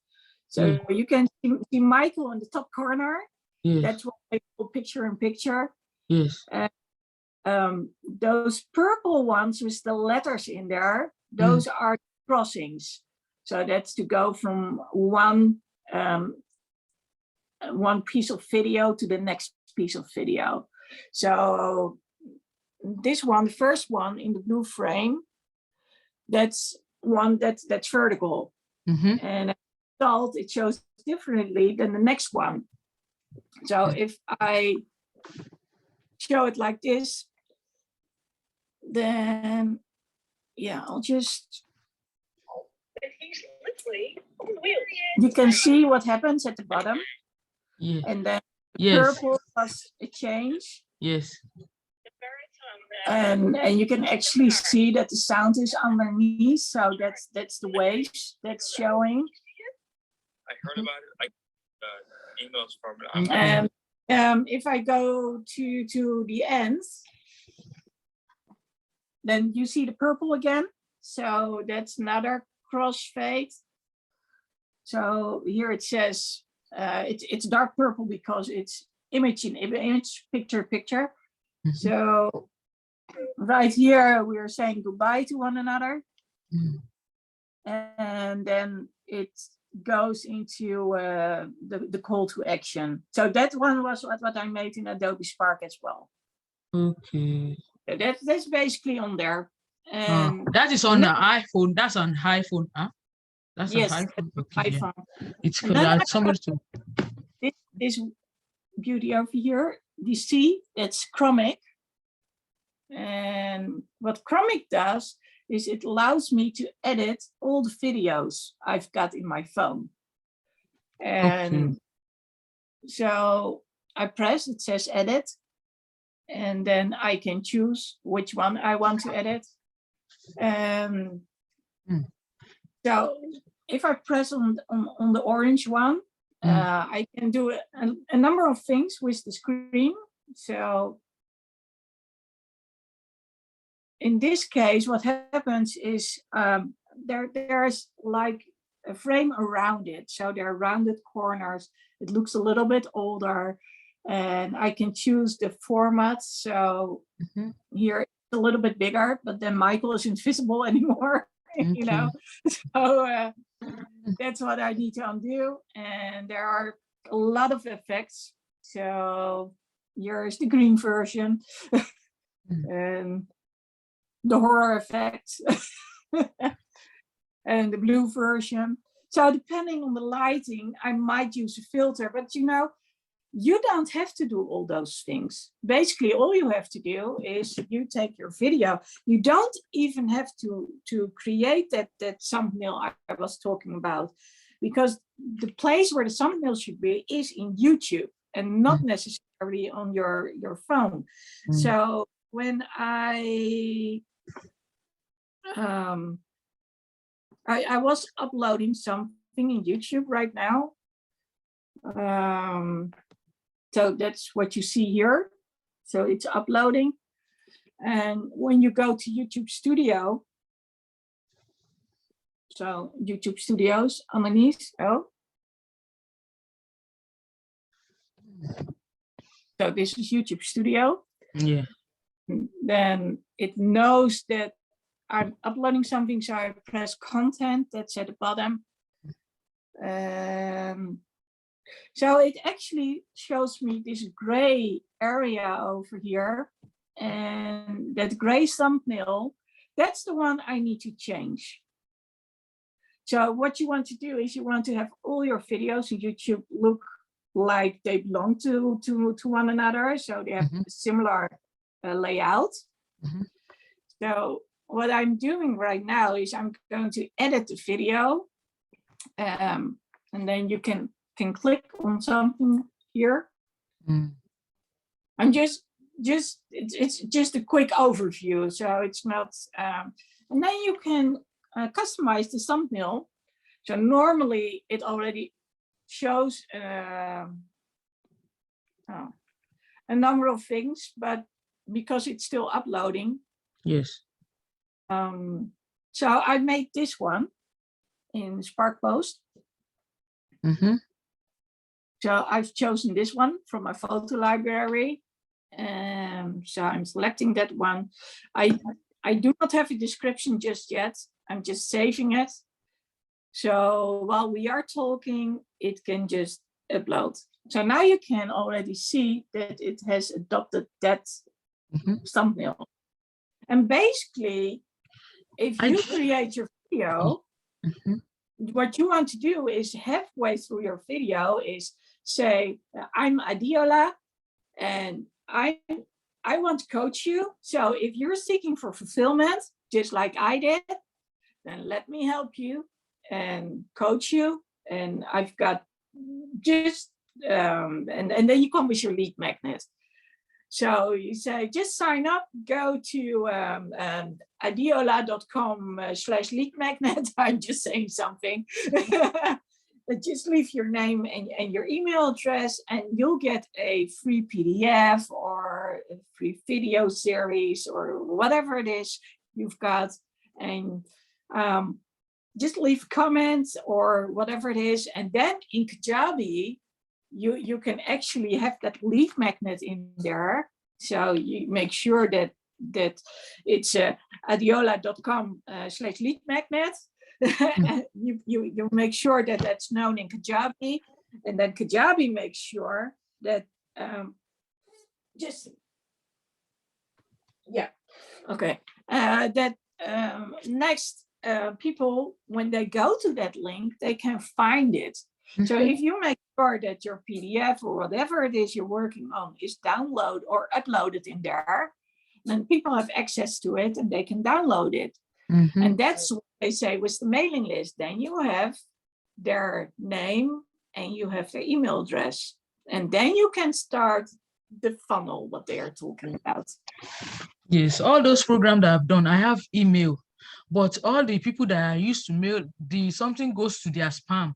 S2: So you can see Michael in the top corner.
S1: Yes.
S2: That's what I call picture in picture.
S1: Yes.
S2: Those purple ones with the letters in there, those are crossings. So that's to go from one piece of video to the next piece of video. So this one, the first one in the blue frame, that's one that's vertical. And result, it shows differently than the next one. So if I show it like this, then yeah, I'll just, you can see what happens at the bottom.
S1: Yes.
S2: And then the purple was a change.
S1: Yes.
S2: And you can actually see that the sound is underneath. So that's the waves that's showing.
S3: I heard about it. I emails from it.
S2: And if I go to the end, then you see the purple again. So that's another crossfade. So here it says it's dark purple because it's image in image, picture. So right here we are saying goodbye to one another, and then it goes into the call to action. So that one was what I made in Adobe Spark as well.
S1: Okay.
S2: So that's basically on there. And
S1: that is on the iPhone. That's on iPhone, huh? That's
S2: yes,
S1: an iPhone.
S2: Okay, iPhone.
S1: Yeah. It's cool. Somebody to
S2: this beauty over here. You see, it's Chromic. And what Chromic does is it allows me to edit all the videos I've got in my phone. And so I press, it says edit, and then I can choose which one I want to edit. So if I press on the orange one, I can do a number of things with the screen. So in this case, what happens is there's like a frame around it. So there are rounded corners. It looks a little bit older, and I can choose the format. So here it's a little bit bigger, but then Michael isn't visible anymore, you know. So that's what I need to undo. And there are a lot of effects. So here's the green version. and the horror effect and the blue version. So depending on the lighting, I might use a filter, but you know, you don't have to do all those things. Basically, all you have to do is you take your video. You don't even have to create that thumbnail I was talking about, because the place where the thumbnail should be is in YouTube and not necessarily on your phone. So when I was uploading something in YouTube right now. So that's what you see here. So it's uploading. And when you go to YouTube Studio, so YouTube Studios underneath, so this is YouTube Studio.
S1: Yeah.
S2: Then it knows that I'm uploading something, so I press content, that's at the bottom. So it actually shows me this gray area over here, and that gray thumbnail, that's the one I need to change. So what you want to do is you want to have all your videos on YouTube look like they belong to one another, so they have a similar layout. So what I'm doing right now is I'm going to edit the video, and then you can click on something here. I'm just it's just a quick overview, so it's not. And then you can customize the thumbnail. So normally it already shows a number of things, but because it's still uploading.
S1: Yes.
S2: So I made this one in Spark Post. So I've chosen this one from my photo library. So I'm selecting that one. I do not have a description just yet. I'm just saving it. So while we are talking, it can just upload. So now you can already see that it has adopted that thumbnail. And basically, if you create your video, what you want to do is halfway through your video is say, I'm Adiola and I want to coach you. So if you're seeking for fulfillment, just like I did, then let me help you and coach you. And I've got just, and then you come with your lead magnet. So you say, just sign up, go to adiola.com/lead magnet. I'm just saying something. Just leave your name and your email address, and you'll get a free PDF or a free video series or whatever it is you've got. And just leave comments or whatever it is. And then in Kajabi, you can actually have that lead magnet in there. So you make sure that it's adiola.com/lead magnet. You make sure that that's known in Kajabi, and then Kajabi makes sure that that next people, when they go to that link, they can find it. So if you make sure that your PDF or whatever it is you're working on is downloaded or uploaded in there, then people have access to it and they can download it. And that's what they say with the mailing list. Then you have their name and you have their email address. And then you can start the funnel, what they are talking about.
S1: Yes, all those programs that I've done, I have email, but all the people that I used to mail, something goes to their spam.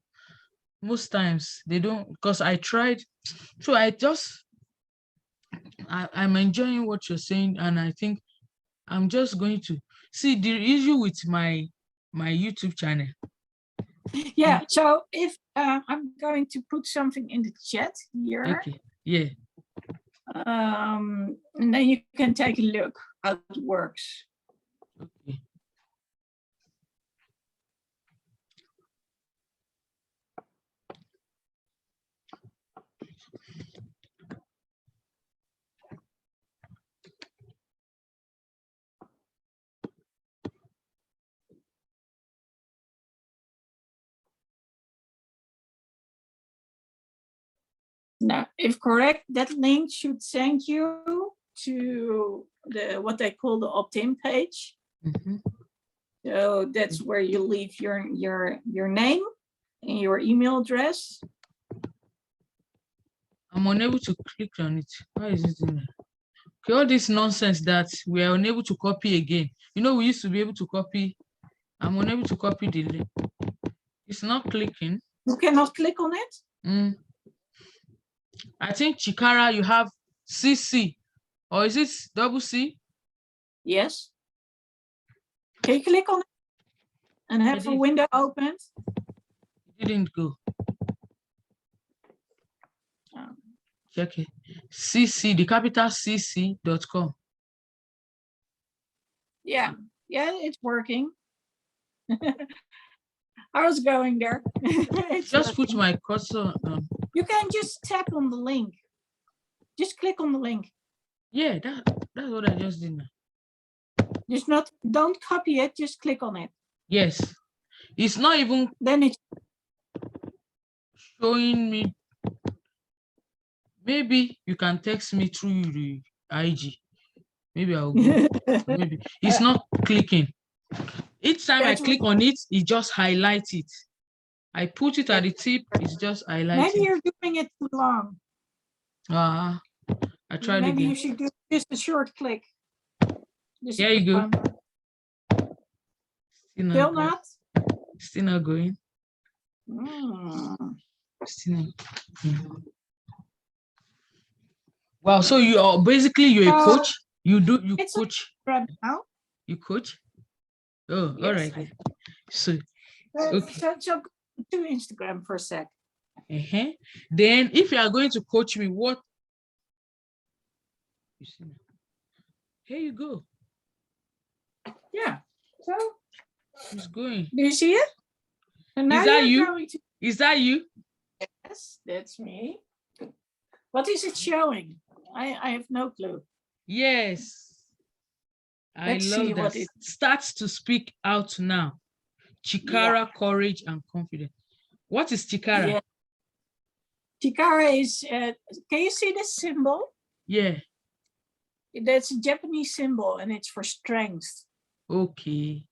S1: Most times they don't, because I tried. So I'm enjoying what you're saying, and I think I'm just going to see the issue with my YouTube channel.
S2: Yeah, so if I'm going to put something in the chat here.
S1: Okay, yeah.
S2: And then you can take a look how it works.
S1: Okay.
S2: Now, if correct, that link should send you to what they call the opt-in page. So that's where you leave your name and your email address.
S1: I'm unable to click on it. Why is it in there? Okay, all this nonsense that we are unable to copy again. You know, we used to be able to copy. I'm unable to copy the link. It's not clicking.
S2: You cannot click on it?
S1: I think Chikara, you have CC. Or is it double C?
S2: Yes. Can you click on it and have a window opened?
S1: It didn't go. Check it. CC, the capital CC.com.
S2: Yeah, it's working. I was going there.
S1: Just put my cursor on.
S2: You can just tap on the link. Just click on the link.
S1: Yeah, that's what I just did now.
S2: Don't copy it, just click on it.
S1: Yes. It's not even
S2: then it's
S1: showing me. Maybe you can text me through the IG. Maybe I'll go. Maybe it's not clicking. Each time I click on it, it just highlights it. I put it at the tip, it's just highlighting.
S2: Maybe you're doing it too long.
S1: I tried again.
S2: Maybe you should do just a short click.
S1: There you go.
S2: Still not?
S1: Still not going. Still not. Wow, so you are basically you're a coach. You coach.
S2: Right now.
S1: You coach? Oh, yes, all right. So
S2: okay. So go to Instagram for a sec.
S1: Then if you are going to coach me, what you see now? Here you go.
S2: Yeah. So
S1: it's going.
S2: Do you see it?
S1: And now is that you? Is that you?
S2: Yes, that's me. What is it showing? I have no clue.
S1: Yes. I love that. It starts to speak out now. Chikara, courage, and confidence. What is Chikara?
S2: Yeah. Chikara is, can you see this symbol?
S1: Yeah.
S2: That's a Japanese symbol and it's for strength.
S1: Okay.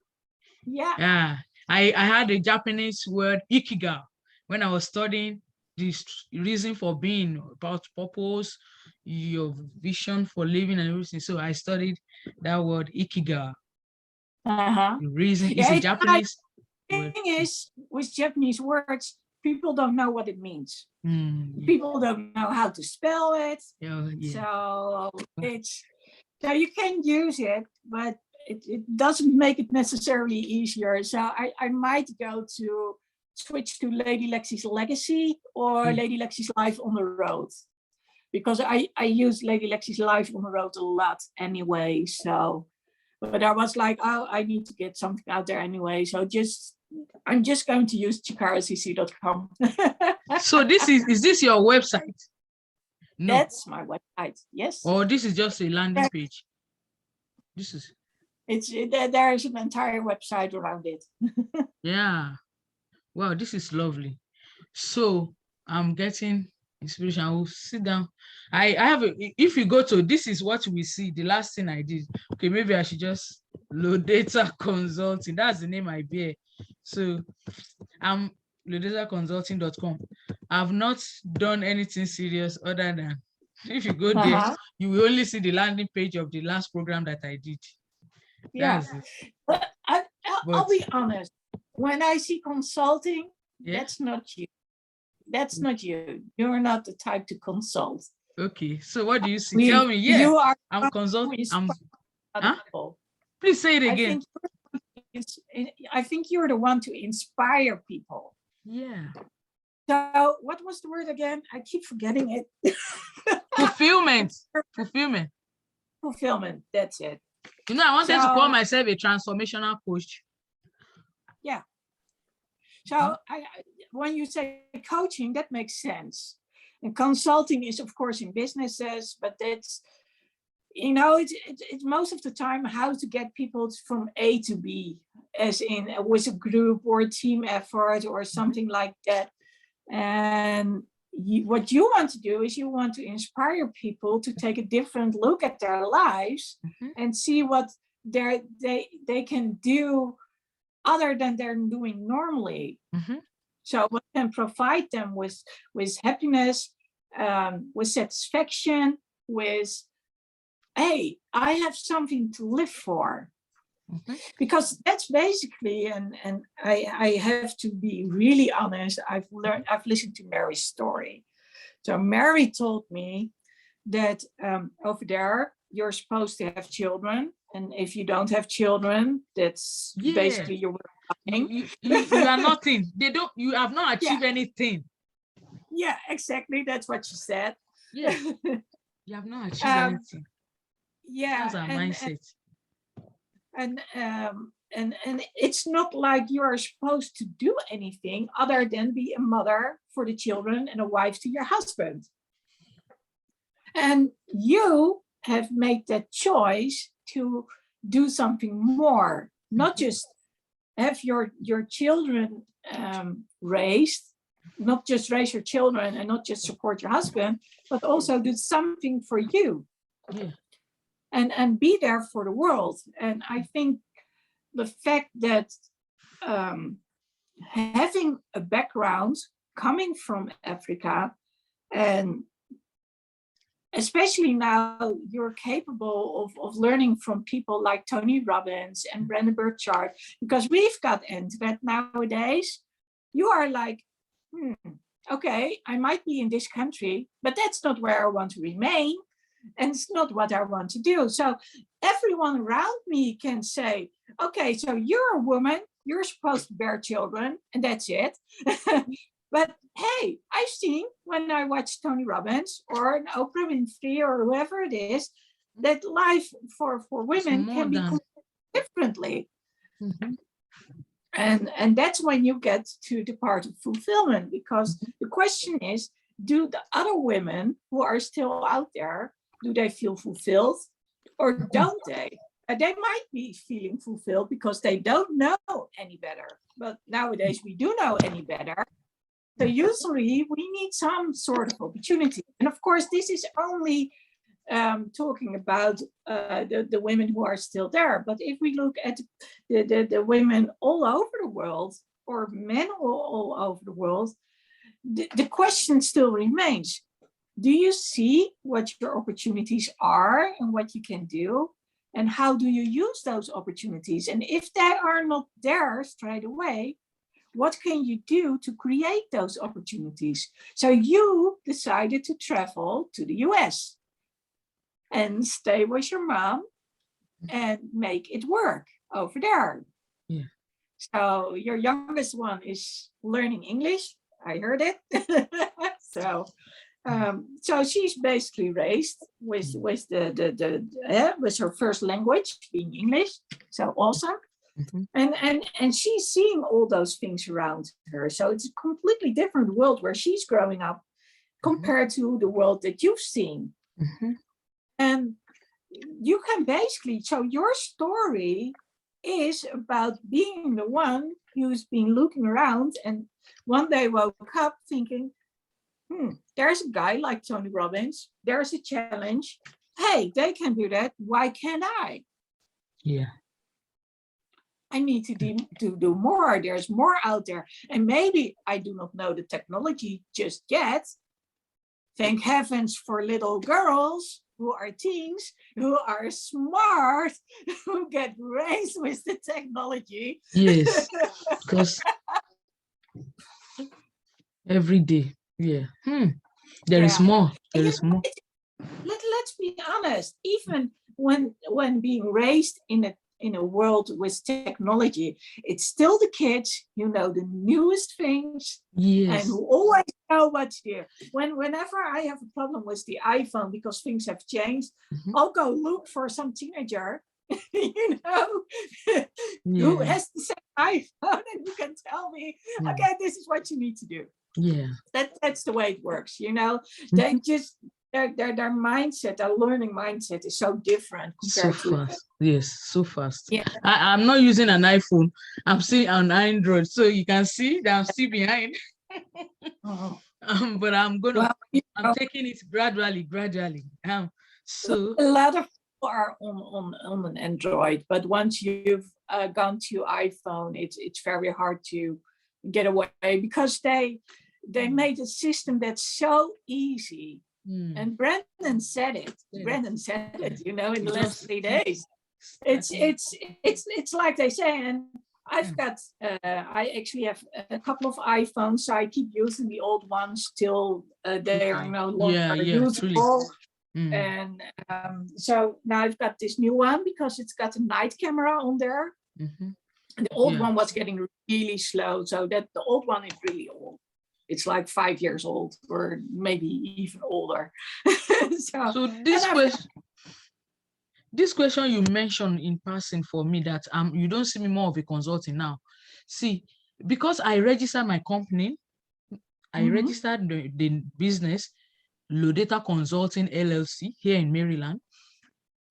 S2: Yeah.
S1: Yeah. I had a Japanese word, ikiga, when I was studying this reason for being, about purpose, your vision for living and everything. So I studied that word, ikiga. The reason is a Japanese
S2: word. The thing is, with Japanese words, people don't know what it means. People don't know how to spell it. So so you can use it, but it doesn't make it necessarily easier. So I might switch to Lady Lexy's Legacy or Lady Lexy's Life on the Road, because I use Lady Lexy's Life on the Road a lot anyway. So, but I was like, oh, I need to get something out there anyway. So I'm just going to use chikaracc.com.
S1: So is this your website?
S2: No. That's my website. Yes.
S1: Or this is just a landing page. This is.
S2: There's an entire website around it.
S1: Yeah. Wow, this is lovely. So I'm getting inspiration. I will sit down. I have if you go to, this is what we see. The last thing I did. Okay, maybe I should just load data consulting. That's the name I bear. So I'm loaddataconsulting.com. I've not done anything serious other than, if you go there, you will only see the landing page of the last program that I did.
S2: Yeah, but I'll be honest. When I see consulting, that's not you. That's not you. You're not the type to consult.
S1: Okay, so what do you see? Tell me. Yeah,
S2: you are.
S1: I'm consulting. Please say it again.
S2: I think you're the one to inspire people.
S1: Yeah.
S2: So what was the word again? I keep forgetting it.
S1: Fulfillment.
S2: Fulfillment. That's it.
S1: You know, I wanted to call myself a transformational coach.
S2: Yeah. So when you say coaching, that makes sense. And consulting is, of course, in businesses, but that's, it's most of the time how to get people from A to B, as in with a group or a team effort or something like that. And what you want to do is you want to inspire people to take a different look at their lives and see what they can do other than they're doing normally. So what can provide them with happiness, with satisfaction, with, hey, I have something to live for. Because that's basically, and I have to be really honest, I've listened to Mary's story. So Mary told me that over there, you're supposed to have children. And if you don't have children, that's basically your
S1: you are nothing. You have not achieved anything.
S2: Yeah, exactly. That's what she said.
S1: Yeah. You have not achieved anything.
S2: Yeah.
S1: That's our mindset.
S2: And it's not like you are supposed to do anything other than be a mother for the children and a wife to your husband. And you have made that choice to do something more, not just have your children raised, not just raise your children and not just support your husband, but also do something for you.
S1: Yeah.
S2: And be there for the world. And I think the fact that having a background coming from Africa, and especially now you're capable of learning from people like Tony Robbins and Brandon Burchard, because we've got internet nowadays, you are like, okay, I might be in this country, but that's not where I want to remain. And it's not what I want to do. So everyone around me can say, okay, so you're a woman, you're supposed to bear children, and that's it. But hey, I've seen when I watch Tony Robbins or an Oprah Winfrey or whoever it is, that life for women can be differently. And that's when you get to the part of fulfillment, because the question is, do the other women who are still out there, do they feel fulfilled or don't they? They might be feeling fulfilled because they don't know any better. But nowadays we do know any better. So usually we need some sort of opportunity. And of course, this is only talking about the women who are still there. But if we look at the women all over the world, or men all over the world, the question still remains. Do you see what your opportunities are and what you can do? And how do you use those opportunities? And if they are not there straight away, what can you do to create those opportunities? So you decided to travel to the US and stay with your mom and make it work over there.
S1: Yeah.
S2: So your youngest one is learning English. I heard it. So she's basically raised with with her first language being English. So awesome. And she's seeing all those things around her. So it's a completely different world where she's growing up compared to the world that you've seen. And you can basically, so your story is about being the one who's been looking around and one day woke up thinking, there's a guy like Tony Robbins, there's a challenge. Hey, they can do that. Why can't I?
S1: Yeah.
S2: I need to do more. There's more out there. And maybe I do not know the technology just yet. Thank heavens for little girls who are teens, who are smart, who get raised with the technology.
S1: Yes, because every day, there is more. There is more.
S2: Let's be honest. Even when being raised in a world with technology, it's still the kids who know the newest things and who always know what to do. Whenever I have a problem with the iPhone because things have changed, I'll go look for some teenager, who has the same iPhone and who can tell me, okay, this is what you need to do.
S1: Yeah.
S2: That's the way it works, They just their mindset, their learning mindset is so different compared
S1: so
S2: to
S1: fast. Yes, so fast.
S2: Yeah.
S1: I'm not using an iPhone. I'm still on Android, so you can see that I'm still behind. But
S2: Well, you
S1: I'm
S2: know,
S1: taking it gradually. So
S2: a lot of people are on an Android, but once you've gone to iPhone, it's very hard to get away because they made a system that's so easy. And Brandon said it. Brandon said it. You know, in the last 3 days, it's like they say. And I've got I actually have a couple of iPhones, so I keep using the old ones till they are no longer usable. And so now I've got this new one because it's got a night camera on there. And the old one was getting really slow, so that the old one is really old. It's like 5 years old, or maybe even older.
S1: So this question you mentioned in passing for me, that you don't see me more of a consulting now. See, because I registered my company, I registered the business, Low Data Consulting LLC here in Maryland.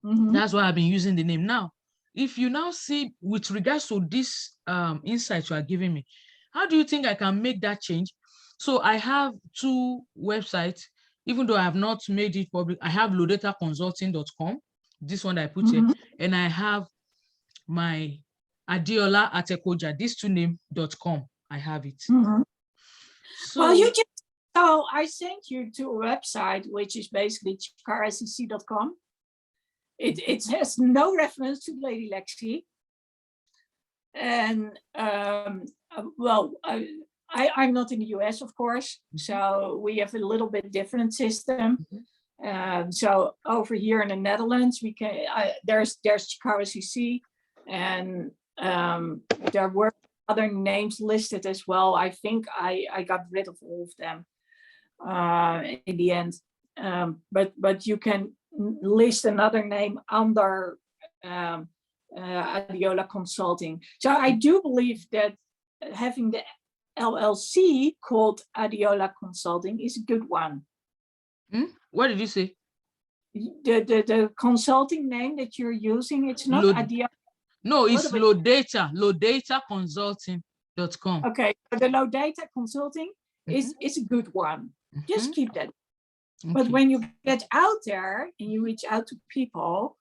S1: That's why I've been using the name. Now, if you now see with regards to this insight you are giving me, how do you think I can make that change? So I have 2 websites, even though I have not made it public. I have lowdataconsulting.com, this one that I put here, and I have my Adiola Atekoja, these 2 name.com. I have it.
S2: So, well, you just, so I sent you to a website, which is basically chikaracc.com. It has no reference to Lady Lexy. And well, I'm not in the US, of course, so we have a little bit different system. So over here in the Netherlands, we can there's chikaracc, and there were other names listed as well. I think I got rid of all of them in the end. But you can list another name under Adiola Consulting. So I do believe that having the LLC called Adiola Consulting is a good one.
S1: What did you say?
S2: The consulting name that you're using, it's not Adiola.
S1: No, it's lowdataconsulting.com.
S2: Okay, the Low Data Consulting is a good one. Just keep that. But when you get out there and you reach out to people,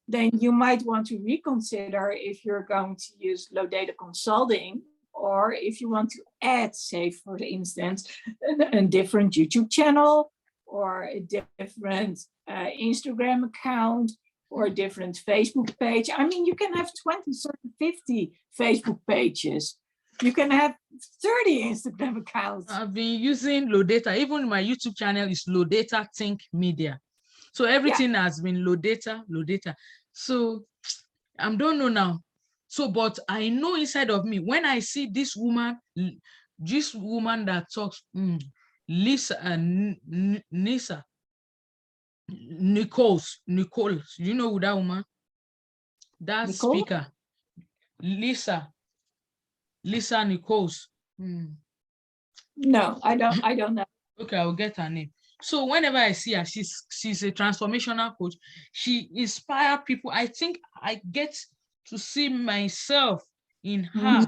S2: then you might want to reconsider if you're going to use Low Data Consulting, or if you want to add, say, for instance, a different YouTube channel, or a different Instagram account, or a different Facebook page. I mean, you can have 20, 30, 50 Facebook pages. You can have 30 Instagram accounts.
S1: I've been using Low Data. Even my YouTube channel is Low Data Think Media. So everything has been Low Data. So I don't know now. So, but I know inside of me, when I see this woman that talks, Nicole, you know who that woman? That Nicole? Speaker, Lisa Nichols.
S2: No, I don't know.
S1: Okay, I will get her name. So whenever I see her, she's a transformational coach. She inspires people. I think I get to see myself in her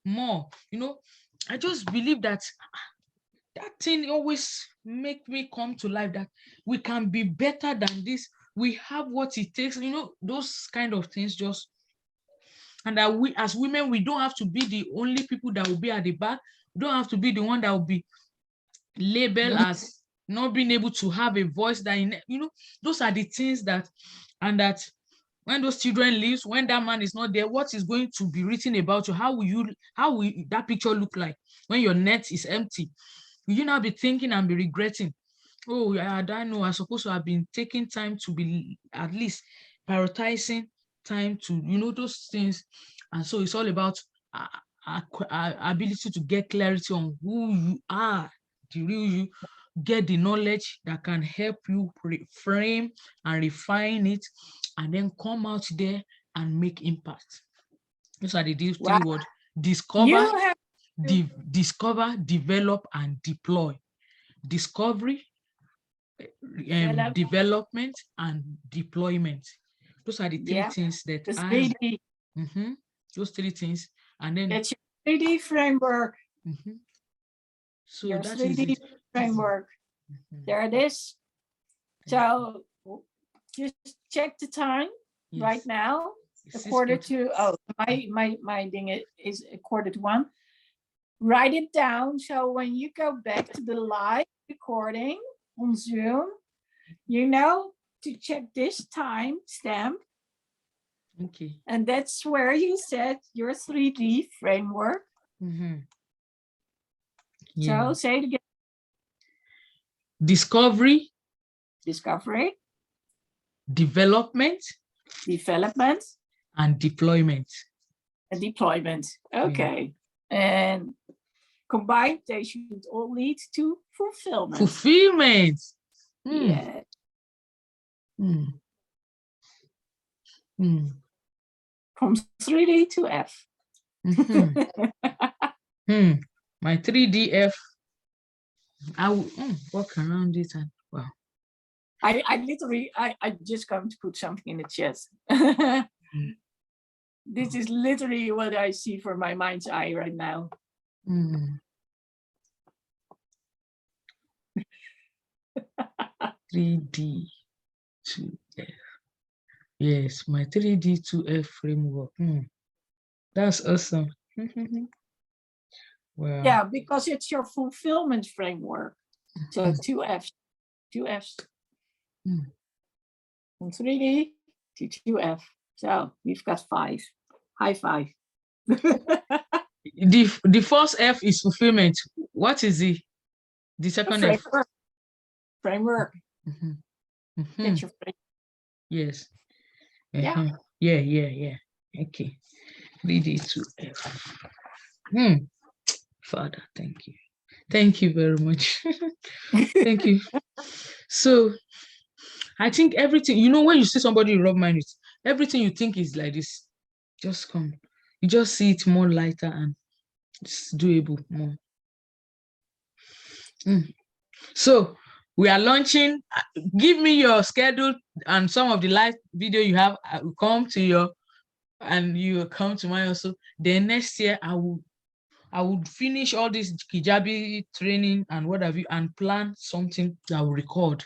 S1: more. You know, I just believe that thing always make me come to life, that we can be better than this. We have what it takes, you know, those kind of things. Just, and that we as women, we don't have to be the only people that will be at the back. We don't have to be the one that will be labeled as not being able to have a voice. That, you know, those are the things that, and that when those children leave, when that man is not there, what is going to be written about you? How will that picture look like when your net is empty? Will you now be thinking and be regretting, oh, I don't know, I'm supposed to have been taking time to be at least prioritizing time to, you know, those things. And so it's all about our ability to get clarity on who you are, the real you, get the knowledge that can help you frame and refine it, and then come out there and make impact. Those are the 3 words: discover, develop, and deploy. Discovery, development, and deployment. Those are the 3 things that those 3 things. And then
S2: it's your 3D framework.
S1: So that is it.
S2: framework. There it is. So just check the time right now. A quarter to, oh, my thing is a quarter to 1. Write it down. So when you go back to the live recording on Zoom, you know to check this time stamp.
S1: Okay.
S2: And that's where you set your 3D framework.
S1: Yeah.
S2: So say it again.
S1: Discovery, development, and deployment.
S2: Okay. And combined, they should all lead to fulfillment. Yeah. From 3D to F.
S1: My 3DF, I will walk around it and wow.
S2: I just going to put something in the chat. This is literally what I see for my mind's eye right now.
S1: 3D to F. Yes, my 3D to F framework. That's awesome. Wow.
S2: Yeah, because it's your fulfillment framework. So 2 Fs. From 3D to 2F. So we've got 5. High 5.
S1: The first F is fulfillment. What is the second F?
S2: Framework. That's your framework.
S1: Yes.
S2: Yeah.
S1: Yeah. Okay. 3D to F. Father, thank you. Thank you very much. Thank you. So I think everything, when you see somebody rub mind with, everything you think is like this, just come. You just see it more lighter and it's doable more. So we are launching. Give me your schedule and some of the live video you have. I will come to your, and you will come to mine also. Then next year I would finish all this hijabi training and what have you, and plan something that I will record.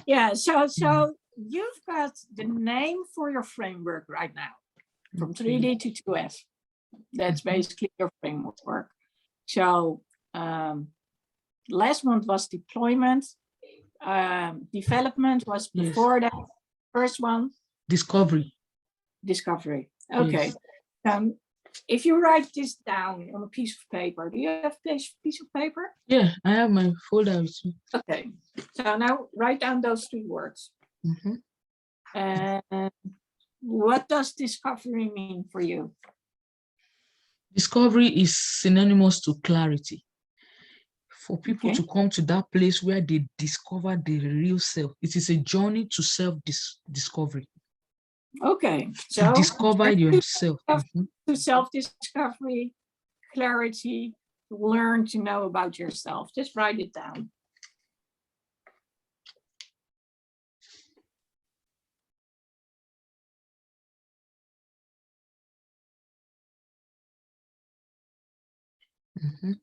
S2: Yeah. So you've got the name for your framework right now, from 3D to 2F. That's basically your framework. So last one was deployment. Development was before that. First one. Discovery. Okay. Yes. If you write this down on a piece of paper, do you have a piece of paper?
S1: Yeah, I have my folder with me.
S2: Okay. So now write down those 2 words. And what does discovery mean for you?
S1: Discovery is synonymous to clarity. For people to come to that place where they discover the real self. It is a journey to self-discovery.
S2: Okay.
S1: So to discover yourself.
S2: To self-discovery, clarity, learn to know about yourself. Just write it down.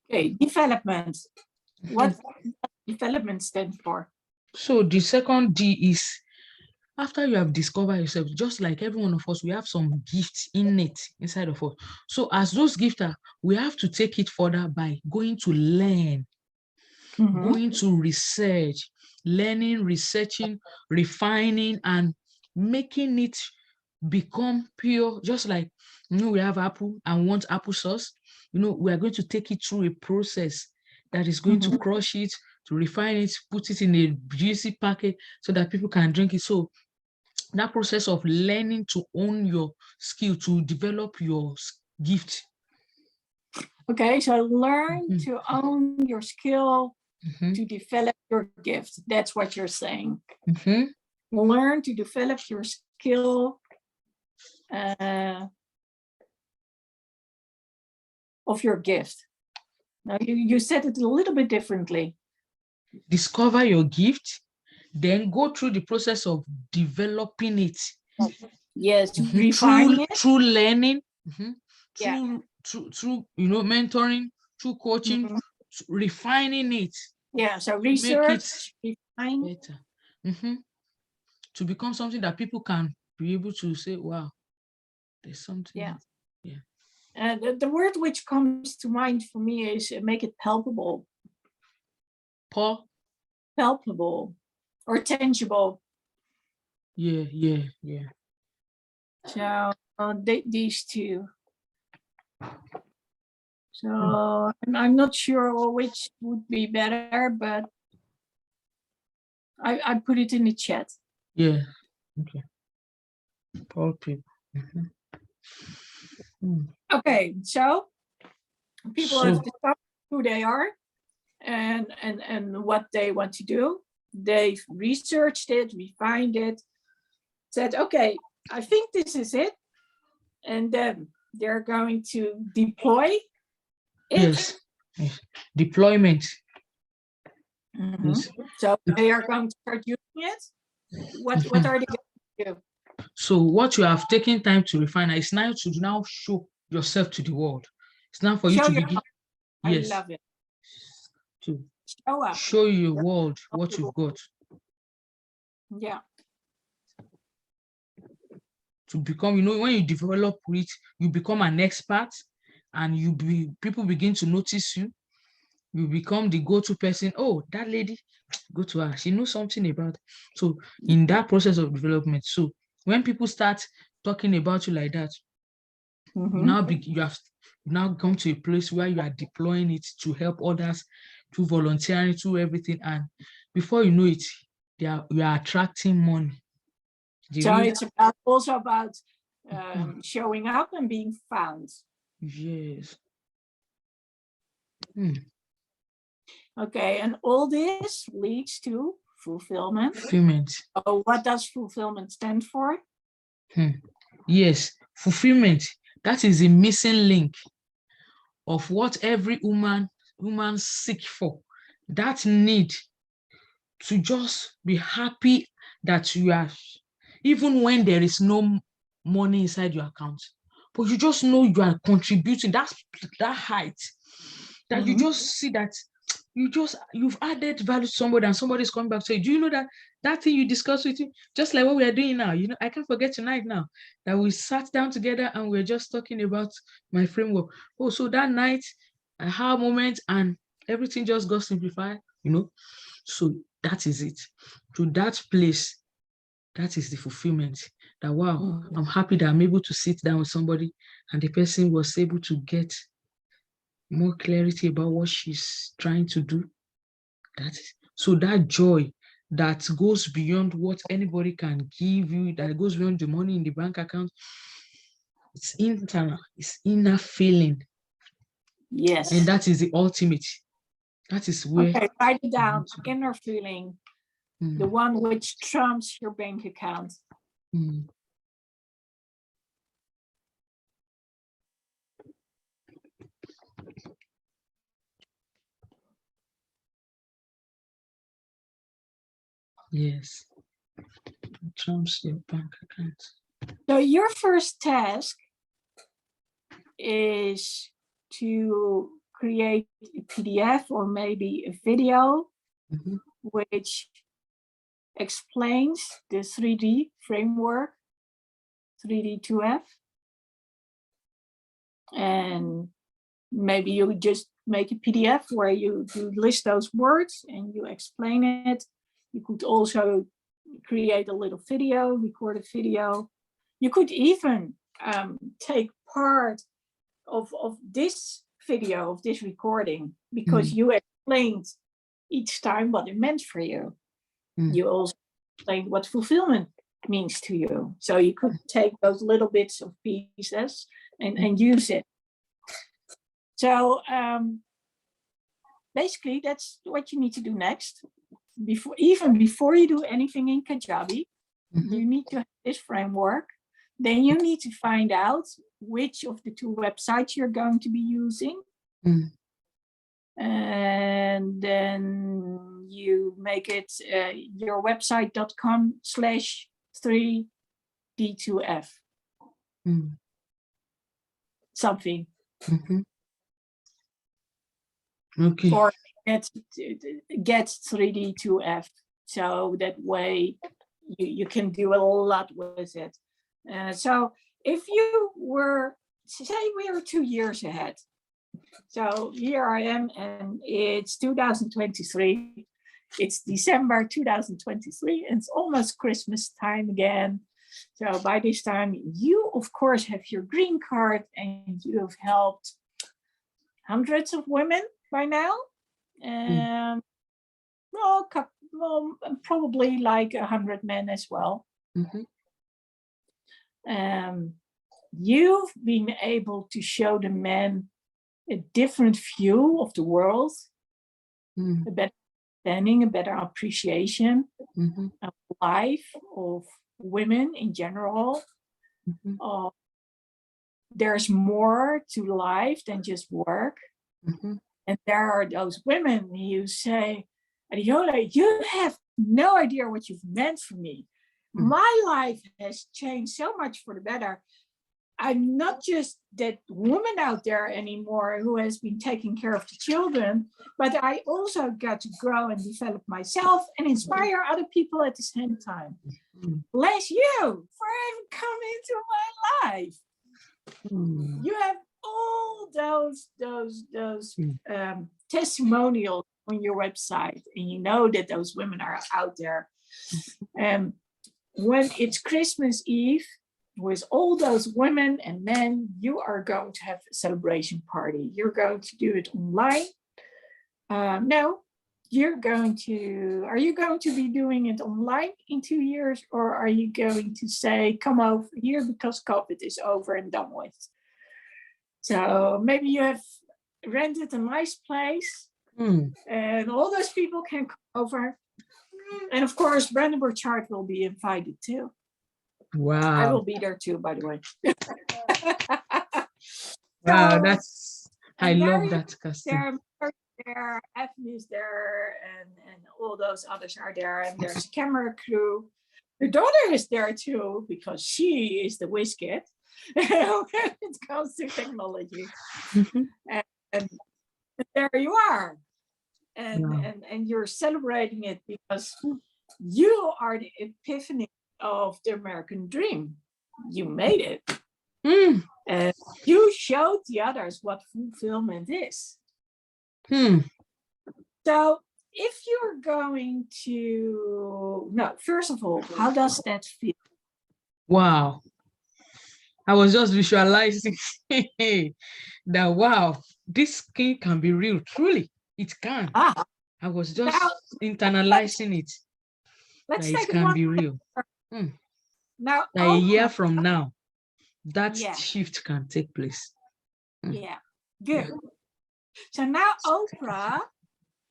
S2: Okay, development. What does development stand for?
S1: So the second D is, after you have discovered yourself, just like every one of us, we have some gifts innate inside of us. So as those gifts are, we have to take it further by going to learn, going to research, learning, researching, refining, and making it become pure. Just like, we have apple and want applesauce. We are going to take it through a process that is going to crush it, to refine it, put it in a juicy packet so that people can drink it. So that process of learning to own your skill, to develop your gift.
S2: Okay, so learn to own your skill, to develop your gift. That's what you're saying. Learn to develop your skill of your gift. Now you said it a little bit differently.
S1: Discover your gift, then go through the process of developing it.
S2: Yes, refining it.
S1: Through learning, through mentoring, through coaching, refining it.
S2: Yeah, so
S1: make it
S2: research, refine.
S1: better. To become something that people can be able to say, wow, there's something.
S2: Yeah.
S1: Yeah.
S2: And the word which comes to mind for me is make it palpable. Palpable or tangible.
S1: Yeah.
S2: So these two. So I'm not sure which would be better, but I put it in the chat.
S1: Yeah. Okay. Palpable.
S2: Okay, so people have
S1: So
S2: decided who they are and what they want to do. They've researched it, refined it, said, okay, I think this is it. And then they're going to deploy it.
S1: yes. Deployment. Yes.
S2: So they are going to start using it. What are they going to do?
S1: So what you have taken time to refine is now to now show yourself to the world. It's now for you
S2: Show
S1: to
S2: your
S1: begin.
S2: I
S1: Yes.
S2: love it.
S1: To
S2: Show up.
S1: show your world what you've got.
S2: Yeah.
S1: To become, when you develop it, you become an expert, and people begin to notice you. You become the go-to person. Oh, that lady, go to her. She knows something about. So in that process of development, so when people start talking about you like that, you have now come to a place where you are deploying it to help others, to volunteering, to everything, and before you know it, you are attracting money.
S2: So it's also about showing up and being found.
S1: Yes.
S2: Okay, and all this leads to fulfillment. So what does fulfillment stand for?
S1: Yes, fulfillment. That is the missing link of what every woman seek for. That need to just be happy that you are, even when there is no money inside your account, but you just know you are contributing. That height that you just see that you've added value to somebody, and somebody's coming back to say, do you know that thing you discussed with you, just like what we are doing now? I can't forget tonight now that we sat down together and we're just talking about my framework. Oh, so that night I had a moment and everything just got simplified. So that is it. To that place, that is the fulfillment. That, wow, I'm happy that I'm able to sit down with somebody and the person was able to get more clarity about what she's trying to do. So that joy that goes beyond what anybody can give you, that goes beyond the money in the bank account, it's internal, it's inner feeling.
S2: Yes.
S1: And that is the ultimate. That is where.
S2: Okay, write it down. Inner feeling. The one which trumps your bank account.
S1: Yes. Trumps your bank account.
S2: So your first task is to create a PDF or maybe a video which explains the 3D framework, 3D2F. And maybe you just make a PDF where you list those words and you explain it. You could also create a little video, record a video. You could even take part of this video, of this recording, because you explained each time what it meant for you. You also explained what fulfillment means to you. So you could take those little bits of pieces and use it. So basically, that's what you need to do next. Even before you do anything in Kajabi, you need to have this framework. Then you need to find out which of the two websites you're going to be using. And then you make it your website.com/3D2F. Something.
S1: Okay.
S2: or get 3D2F. So that way you can do a lot with it. So if you were, say we are 2 years ahead. So here I am, and it's 2023. It's December 2023, and it's almost Christmas time again. So by this time, you of course have your green card, and you have helped hundreds of women by now. And well, probably like 100 men as well. You've been able to show the men a different view of the world, a better understanding, a better appreciation of life, of women in general. There's more to life than just work. And there are those women who say, Adiola, you have no idea what you've meant for me. My life has changed so much for the better. I'm not just that woman out there anymore who has been taking care of the children, but I also got to grow and develop myself and inspire other people at the same time. Bless you for having come into my life. You have all those testimonials on your website, and you know that those women are out there. When it's Christmas Eve, with all those women and men, you are going to have a celebration party. You're going to do it online. No, are you going to be doing it online in 2 years, or are you going to say, come over here because COVID is over and done with? So maybe you have rented a nice place and all those people can come over. And of course, Brandon Burchard will be invited too.
S1: Wow.
S2: I will be there too, by the way.
S1: Wow, I love that, Kirsten.
S2: There, Evan is there, and all those others are there, and there's a camera crew. Her daughter is there too, because she is the whiz kid when it comes to technology. And there you are. And you're celebrating it because you are the epiphany of the American dream. You made it. And you showed the others what fulfillment is. So if you're going to, first of all, how does that feel?
S1: Wow. I was just visualizing that, wow, this thing can be real. Truly, it can. I was just internalizing it.
S2: Let's
S1: that
S2: take
S1: it can be real.
S2: Now,
S1: that a year from now, that shift can take place.
S2: Yeah, good. Yeah. So now Oprah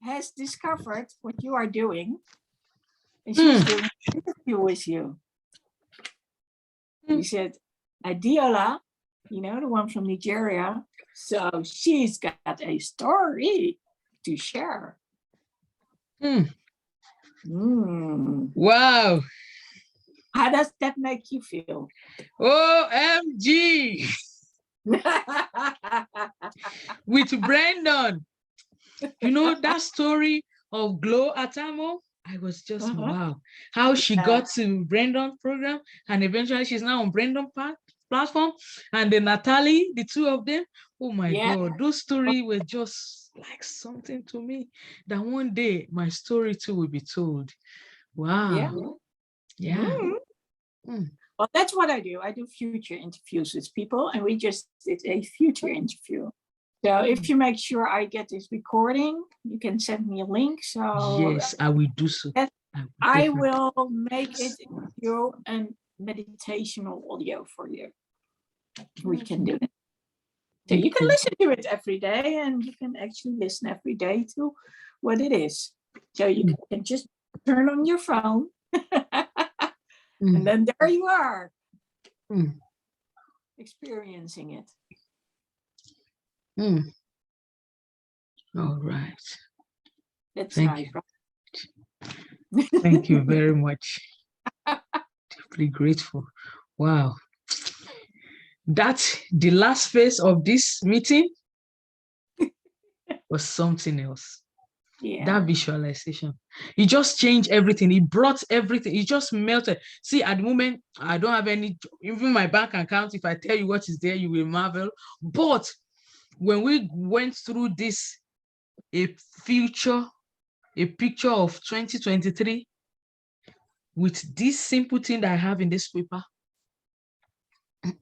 S2: has discovered what you are doing, and she's doing an interview with you. She said, Adiola, the one from Nigeria, so she's got a story to share.
S1: Wow.
S2: How does that make you feel?
S1: OMG. With Brandon. That story of Glow Atamo, I was just, wow. How she got to Brandon program, and eventually she's now on Brandon platform, and then Natalie, the two of them. Oh my God, those stories were just like something to me that one day my story too will be told. Wow. Yeah.
S2: Well, that's what I do. I do future interviews with people, and we just did a future interview. So if you make sure I get this recording, you can send me a link. So
S1: yes, I will do so.
S2: I will make it into a meditational audio for you. We can do that. So you can listen to it every day, and you can actually listen every day to what it is. So you can just turn on your phone, and then there you are, experiencing it.
S1: All right.
S2: That's
S1: Thank
S2: nice.
S1: you. Thank you very much. Deeply grateful. Wow. That's the last phase of this meeting. was something else.
S2: Yeah.
S1: That visualization, it just changed everything. It brought everything. It just melted. See, at the moment, I don't have any, even my bank account. If I tell you what is there, you will marvel. But when we went through this, a picture of 2023 with this simple thing that I have in this paper,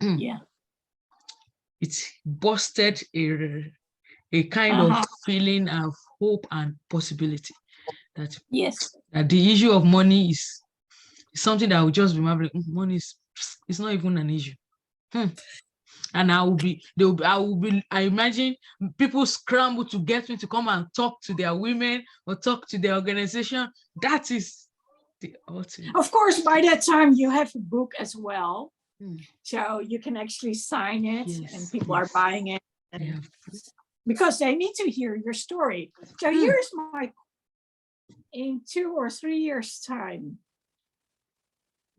S2: Yeah.
S1: it busted a kind of feeling of hope and possibility. That
S2: yes,
S1: that the issue of money is something that will just be marveling. Money is, it's not even an issue. And I imagine people scramble to get me to come and talk to their women or talk to their organization. That is the ultimate.
S2: Of course, by that time you have a book as well. So you can actually sign it, and people are buying it. And because they need to hear your story. So here's my, in 2 or 3 years' time,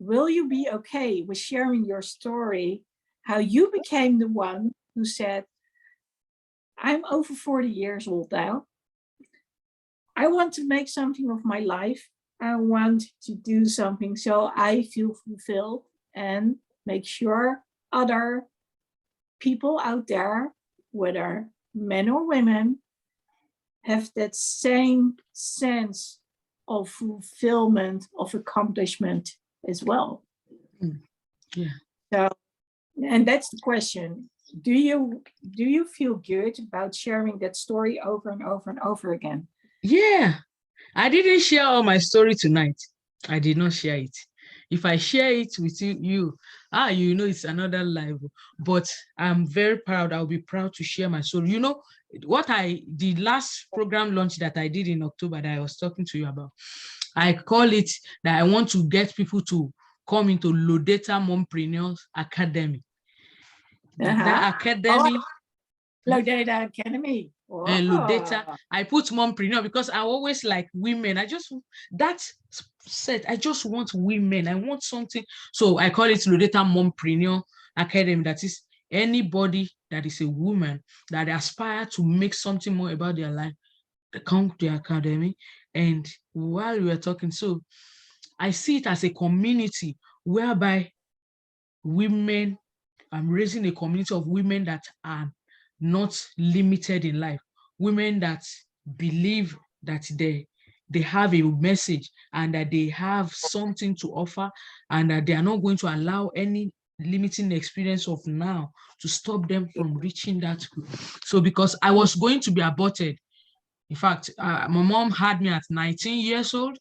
S2: will you be okay with sharing your story, how you became the one who said, I'm over 40 years old now. I want to make something of my life. I want to do something so I feel fulfilled and make sure other people out there, whether men or women, have that same sense of fulfillment, of accomplishment as well.
S1: Yeah.
S2: So, and that's the question. Do you feel good about sharing that story over and over and over again?
S1: Yeah. I didn't share all my story tonight. I did not share it. If I share it with you, you know, it's another level. But I'm very proud. I'll be proud to share my story. You know, the last program launch that I did in October that I was talking to you about, I call it that I want to get people to come into Lodeta Mompreneurs Academy. That academy.
S2: Lodeta Academy.
S1: And Lodeta, I put mompreneur because I always like women. I just want women. I want something. So I call it Lodeta Mompreneur Academy. That is anybody that is a woman that aspire to make something more about their life, they come to the academy. And while we were talking, so I see it as a community whereby women, I'm raising a community of women that are not limited in life, women that believe that they have a message and that they have something to offer, and that they are not going to allow any limiting experience of now to stop them from reaching that goal. So because I was going to be aborted, in fact, my mom had me at 19 years old.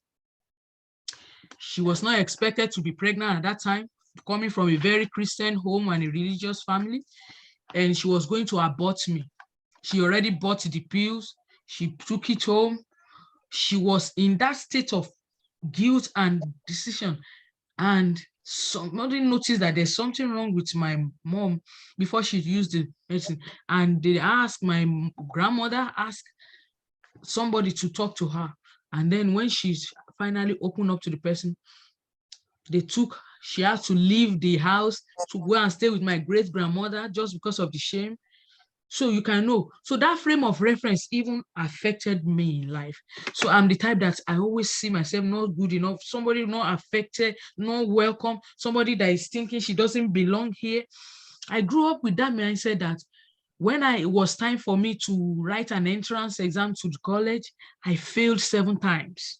S1: She was not expected to be pregnant at that time, coming from a very Christian home and a religious family, and she was going to abort me. She already bought the pills. She took it home. She was in that state of guilt and decision. And somebody noticed that there's something wrong with my mom before she used the medicine. And they asked, my grandmother asked somebody to talk to her. And then when she finally opened up to the person, she had to leave the house to go and stay with my great grandmother just because of the shame. So you can know. So that frame of reference even affected me in life. So I'm the type that I always see myself not good enough, somebody not affected, not welcome, somebody that is thinking she doesn't belong here. I grew up with that mindset that when it was time for me to write an entrance exam to the college, I failed 7 times.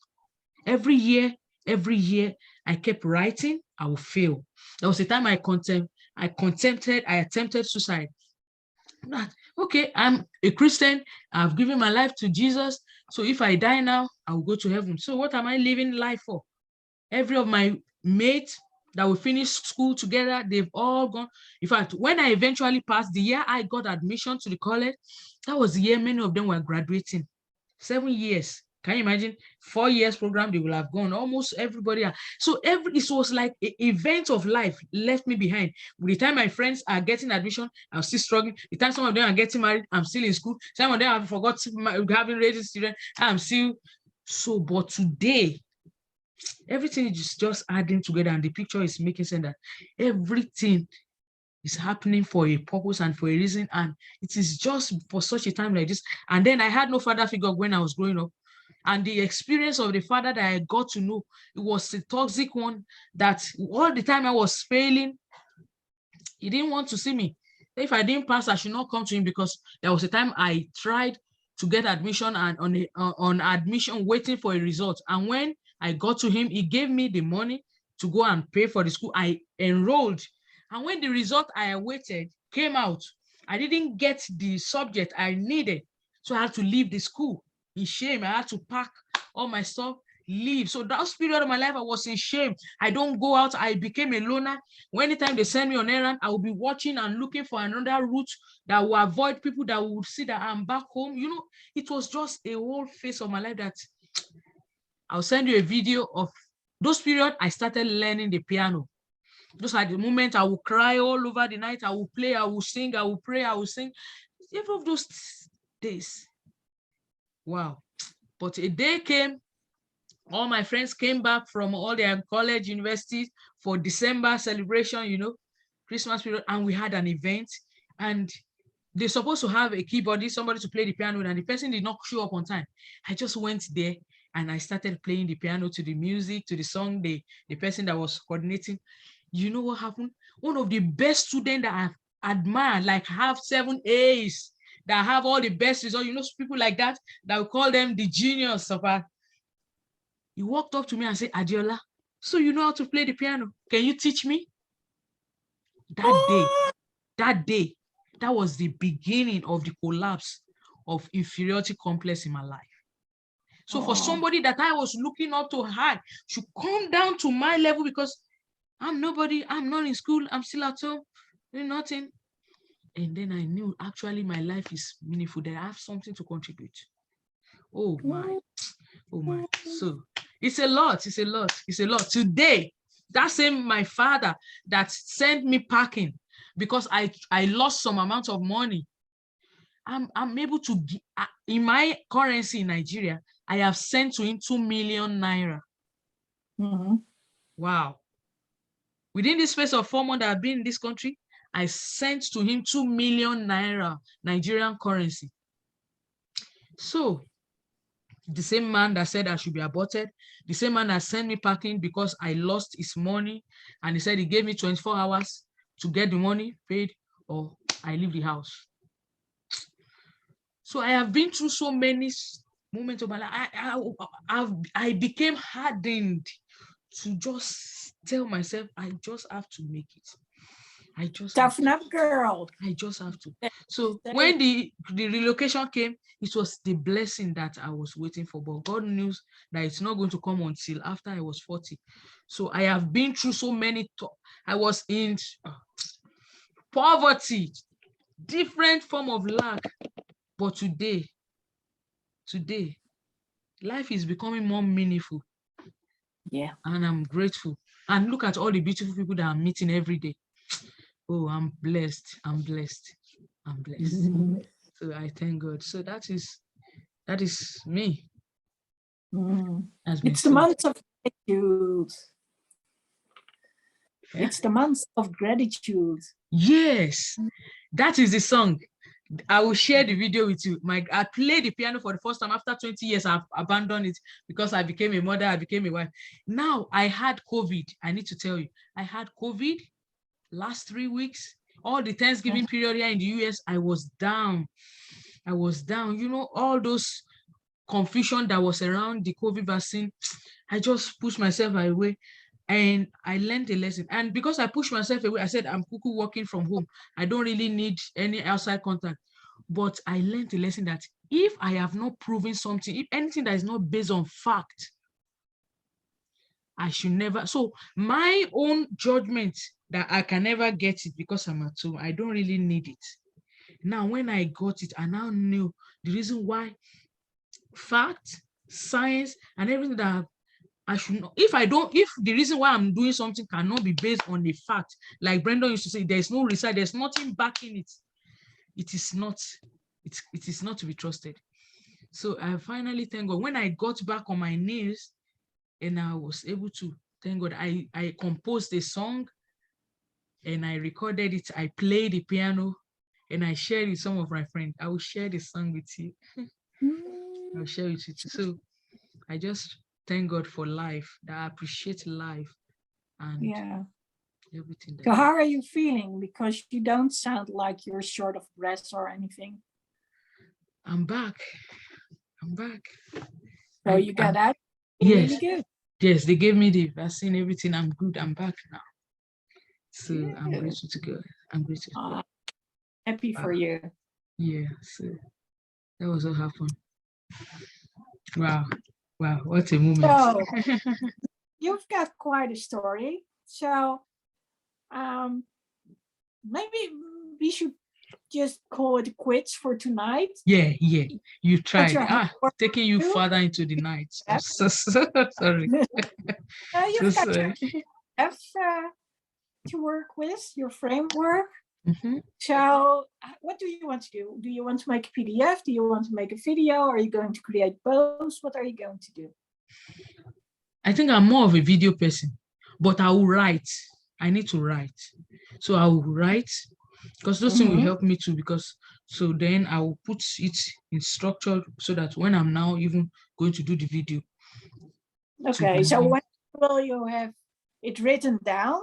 S1: Every year, I kept writing, I will fail. There was a time I attempted suicide. Okay, I'm a Christian, I've given my life to Jesus, so if I die now, I will go to heaven. So what am I living life for? Every of my mates that we finished school together, they've all gone. In fact, when I eventually passed, the year I got admission to the college, that was the year many of them were graduating. 7 years. Can you imagine? 4 years program, they will have gone. Almost everybody. So it was like an event of life left me behind. By the time my friends are getting admission, I'm still struggling. The time some of them are getting married, I'm still in school. Some of them have forgotten having raised children. I'm still. So, but today, everything is just adding together, and the picture is making sense that everything It's happening for a purpose and for a reason. And it is just for such a time like this. And then I had no father figure when I was growing up. And the experience of the father that I got to know, it was a toxic one, that all the time I was failing, he didn't want to see me. If I didn't pass, I should not come to him, because there was a time I tried to get admission and on admission waiting for a result. And when I got to him, he gave me the money to go and pay for the school. I enrolled. And when the result I awaited came out, I didn't get the subject I needed. So I had to leave the school in shame. I had to pack all my stuff, leave. So that period of my life, I was in shame. I don't go out. I became a loner. Anytime they send me on errand, I will be watching and looking for another route that will avoid people that would see that I'm back home. You know, it was just a whole phase of my life that I'll send you a video of those periods. I started learning the piano. Just at the moment, I will cry all over the night. I will play, I will sing, I will pray, I will sing. Every of those days. Wow. But a day came, all my friends came back from all their college, universities for December celebration, you know, Christmas period, and we had an event, and they're supposed to have a keyboardist, somebody to play the piano, and the person did not show up on time. I just went there and I started playing the piano to the music, to the song, the person that was coordinating. You know what happened? One of the best students that I've admired, like have 7 A's, that have all the best results, you know, people like that, that we call them the genius of our. He walked up to me and said, Adiola, so you know how to play the piano? Can you teach me? That day, that was the beginning of the collapse of inferiority complex in my life. So for somebody that I was looking up to high should come down to my level, because I'm nobody, I'm not in school, I'm still at home, doing nothing. And then I knew actually my life is meaningful, that I have something to contribute. Oh my. So it's a lot. Today, that same my father that sent me packing because I lost some amount of money. I'm able to in my currency in Nigeria, I have sent to him 2 million naira. Wow. Within the space of 4 months that I've been in this country, I sent to him 2 million naira Nigerian currency. So the same man that said I should be aborted, the same man that sent me packing because I lost his money, and he said he gave me 24 hours to get the money paid or I leave the house. So I have been through so many moments of my life. I became hardened to just tell myself, I just have to make it. I just
S2: toughen up, girl.
S1: I just have to. So when the relocation came, it was the blessing that I was waiting for. But God knew that it's not going to come until after I was 40. So I have been through so many. I was in poverty, different form of lack. But today, life is becoming more meaningful.
S2: Yeah.
S1: And I'm grateful. And look at all the beautiful people that I'm meeting every day. Oh, I'm blessed. So I thank God. So that is me.
S2: It's the month of gratitude. Yeah? It's the month of gratitude.
S1: Yes, that is the song. I will share the video with you. I played the piano for the first time after 20 years. I've abandoned it because I became a mother, I became a wife. Now I had COVID. I need to tell you, I had COVID last 3 weeks. All the Thanksgiving period here in the US, I was down. You know, all those confusion that was around the COVID vaccine, I just pushed myself away. And I learned a lesson. And because I pushed myself away, I said, I'm working from home. I don't really need any outside contact. But I learned a lesson that if I have not proven something, if anything that is not based on fact, I should never. So my own judgment that I can never get it because I'm at home, I don't really need it. Now, when I got it, I now knew the reason why fact, science, and everything that I should not, if the reason why I'm doing something cannot be based on a fact, like Brendan used to say, there's no research, there's nothing backing it. It is not to be trusted. So I finally thank God. When I got back on my knees and I was able to thank God, I composed a song and I recorded it. I played the piano and I shared it with some of my friends. I will share the song with you. I'll share it with you. So I just thank God for life, that I appreciate life and everything.
S2: So how are you feeling? Because you don't sound like you're short of breath or anything.
S1: I'm back.
S2: So you got out?
S1: Yes.
S2: Really good.
S1: Yes, they gave me the vaccine, everything. I'm good. I'm back now. So
S2: good.
S1: I'm grateful to God. I'm grateful to God.
S2: Happy for you.
S1: Yeah, so that was what happened. Wow, what a moment.
S2: So you've got quite a story. So maybe we should just call it quits for tonight.
S1: Yeah. You tried. Taking you further into the night. I'm so sorry.
S2: You've got your F to work with, your framework. So what do you want to do? Do you want to make a PDF? Do you want to make a video? Are you going to create posts? What are you going to do?
S1: I think I'm more of a video person, but I will write. I need to write. So I will write because those things will help me too, because so then I will put it in structure so that when I'm now even going to do the video.
S2: Okay, so when will you have it written down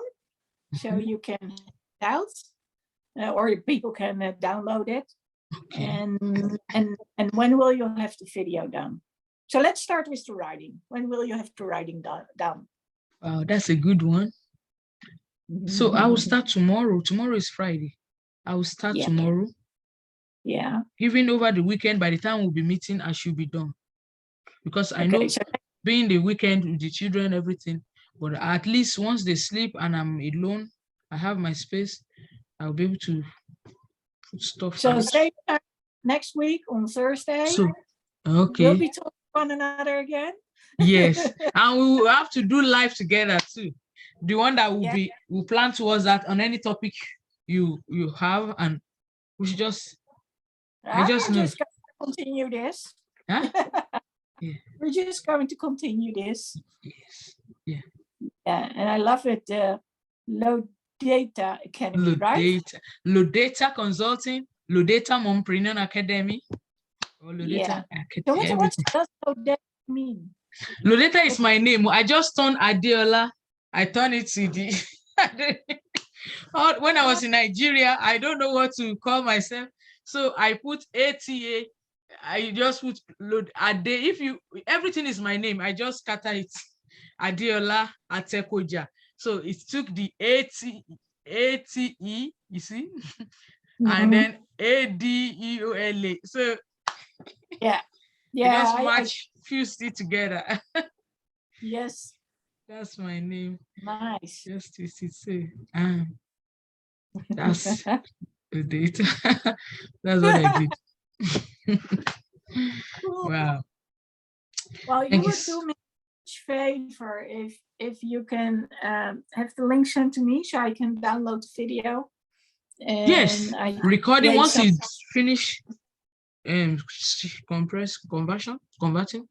S2: so you can out or people can download it? Okay. And when will you have the video done? So let's start with the writing. When will you have the writing done?
S1: Wow, that's a good one. So I will start tomorrow. Tomorrow is Friday. I will start tomorrow.
S2: Yeah.
S1: Even over the weekend, by the time we'll be meeting, I should be done. Because I know being the weekend with the children, everything, but at least once they sleep and I'm alone, I have my space, I'll be able to put stuff.
S2: So say next week on Thursday.
S1: So, okay.
S2: We'll be talking to one another again.
S1: Yes. And we will have to do live together too. The one that will be, we'll plan towards that on any topic you have, and we should just, I just know.
S2: Just continue this.
S1: Huh? Yeah.
S2: We're just going to continue this.
S1: Yes. Yeah.
S2: Yeah, and I love it. Low Data Academy, right?
S1: Low Data Consulting, Low Data Mompreneur Academy. Or Low Data Academy.
S2: So what does Low Data mean?
S1: Low Data is my name. I just turned Adiola. I turned it to the when I was in Nigeria, I don't know what to call myself. So I put ATA. I just put load Ade. If you everything is my name, I just scatter it. Adiola Atekoja. So it took the ATE, you see, and then ADEOLA. So just match fused it together.
S2: Yes.
S1: That's my name.
S2: Nice.
S1: Just to say, that's the data. That's what I did. Wow.
S2: Well, you would do me a favor if you can have the link sent to me so I can download the video. And
S1: yes, recording once it's finished. Converting.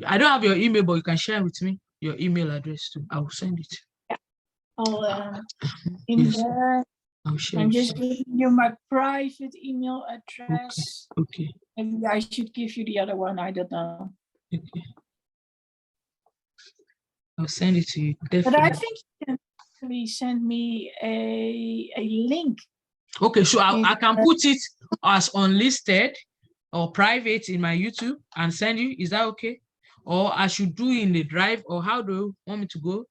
S1: I don't have your email, but you can share with me your email address too. I will send it.
S2: Yeah. I'll in there. I'm just giving you my private email address.
S1: Okay.
S2: Maybe I should give you the other one. I don't know.
S1: Okay. I'll send it to you. Definitely.
S2: But I think you can actually send me a link.
S1: Okay, so I can put it as unlisted or private in my YouTube and send you. Is that okay? Or I should do in the drive, or how do you want me to go?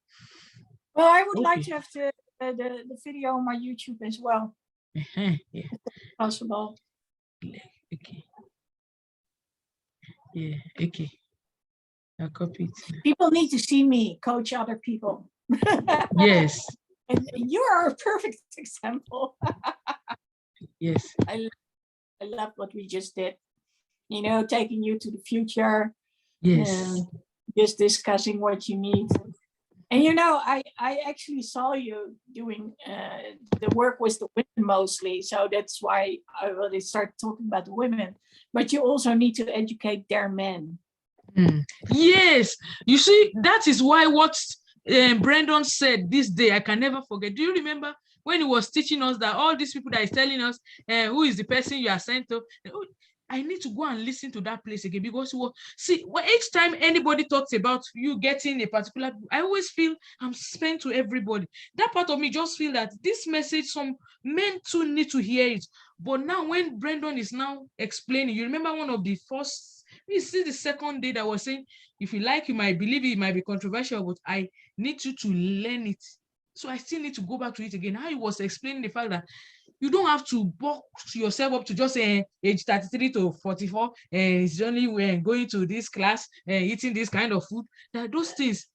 S2: Well, I would like to have the video on my YouTube as well.
S1: Yeah.
S2: If possible.
S1: Okay. Yeah, okay. I'll copy it.
S2: People need to see me coach other people.
S1: Yes.
S2: And you are a perfect example.
S1: Yes.
S2: I love what we just did. You know, taking you to the future.
S1: Yes.
S2: Just discussing what you need. And you know, I actually saw you doing the work with the women mostly. So that's why I really started talking about the women. But you also need to educate their men.
S1: Yes. You see, that is why what Brandon said this day, I can never forget. Do you remember when he was teaching us that all these people that is telling us who is the person you are sent to, I need to go and listen to that place again, because each time anybody talks about you getting a particular, I always feel I'm spent to everybody. That part of me just feel that this message, some men too need to hear it. But now when Brendan is now explaining, you remember one of the first, we see the second day that was saying, if you like, you might believe it might be controversial, but I need you to learn it. So I still need to go back to it again. How he was explaining the fact that you don't have to box yourself up to just age 33 to 44, it's only when going to this class, eating this kind of food, that those things,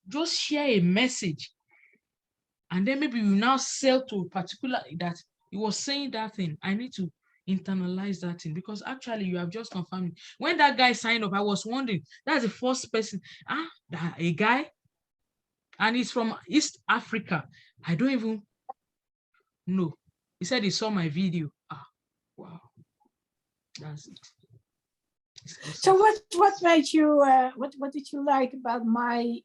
S1: just share a message. And then maybe you now sell to a particular, that he was saying that thing. I need to internalize that thing, because actually you have just confirmed. When that guy signed up, I was wondering, that's the first person, a guy, and he's from East Africa. I don't even know. He said he saw my video. Wow. That's it. Awesome.
S2: So what made you what did you like about my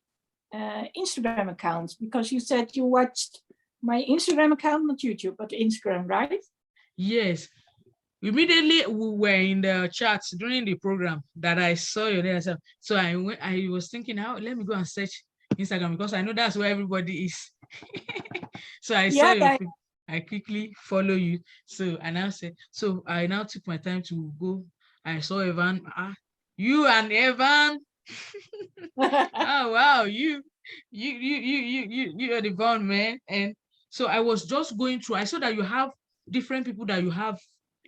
S2: Instagram account? Because you said you watched my Instagram account, not YouTube, but Instagram, right?
S1: Yes. Immediately we were in the chats during the program that I saw your name. So I was thinking, let me go and search Instagram, because I know that's where everybody is. So I saw your, I quickly follow you. So I now said, so I now took my time to go. I saw Evan. You and Evan. Oh wow, you are the one, man. And so I was just going through. I saw that you have different people that you have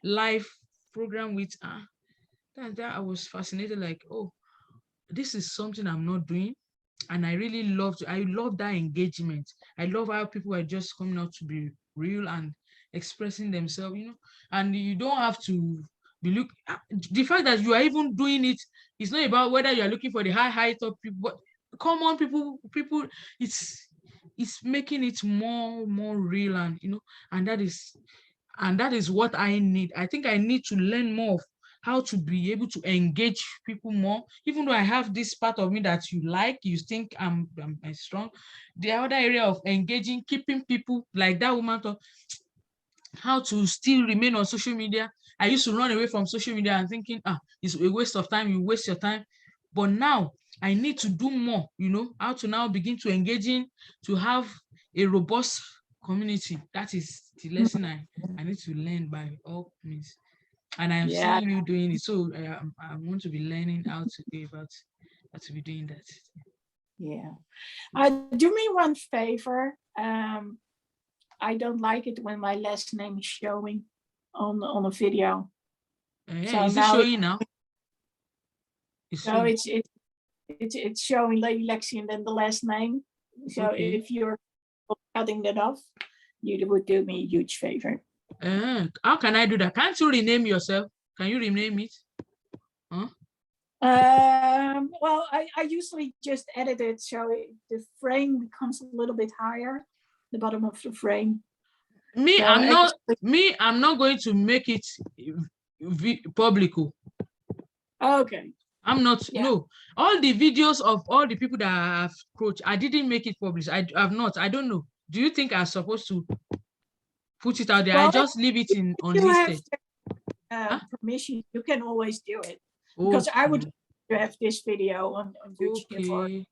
S1: live program with. That I was fascinated. Like, oh, this is something I'm not doing. And I really love that engagement. I love how people are just coming out to be real and expressing themselves, and you don't have to be the fact that you are even doing it, it's not about whether you are looking for the high top people, but common people, it's making it more real, and and that is what I need. I think I need to learn more of how to be able to engage people more, even though I have this part of me that you think I'm strong. The other area of engaging, keeping people, like that woman talk, how to still remain on social media. I used to run away from social media and thinking, it's a waste of time, you waste your time. But now I need to do more, how to now begin to engaging, to have a robust community. That is the lesson I need to learn by all means. And I'm seeing you doing it. So I want to be learning how to be doing that.
S2: Yeah. Do me one favor. I don't like it when my last name is showing on a video.
S1: So is it showing now?
S2: So it's showing Lady Lexy and then the last name. So if you're cutting that off, you would do me a huge favor.
S1: How can I do that? Can't you rename yourself? Can you rename it?
S2: Well, I usually just edit it so the frame becomes a little bit higher, the bottom of the frame.
S1: I'm not going to make it public.
S2: Okay.
S1: I'm not. No, all the videos of all the people that I have approached, I didn't make it public. I have not. I don't know. Do you think I'm supposed to put it out there? I just leave it in unlisted.
S2: Permission, you can always do it, because I would have this video on YouTube.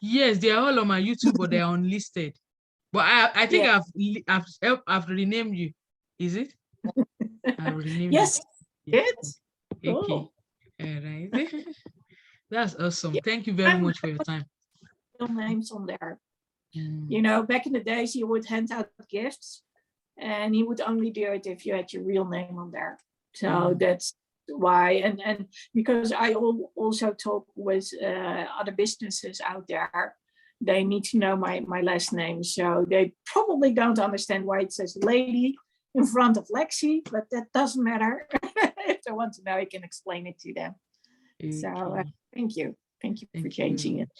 S1: Yes, they are all on my YouTube, but they are unlisted. But I think I've renamed you. Is it? I've renamed
S2: yes. Yes.
S1: Okay. All right. That's awesome. Thank you very much for your time.
S2: Names on there. Back in the days, he would hand out gifts, and he would only do it if you had your real name on there. So that's why, and because I also talk with other businesses out there, they need to know my last name. So they probably don't understand why it says lady in front of Lexy, but that doesn't matter. If they want to know, I can explain it to them. Okay. So thank you for changing it.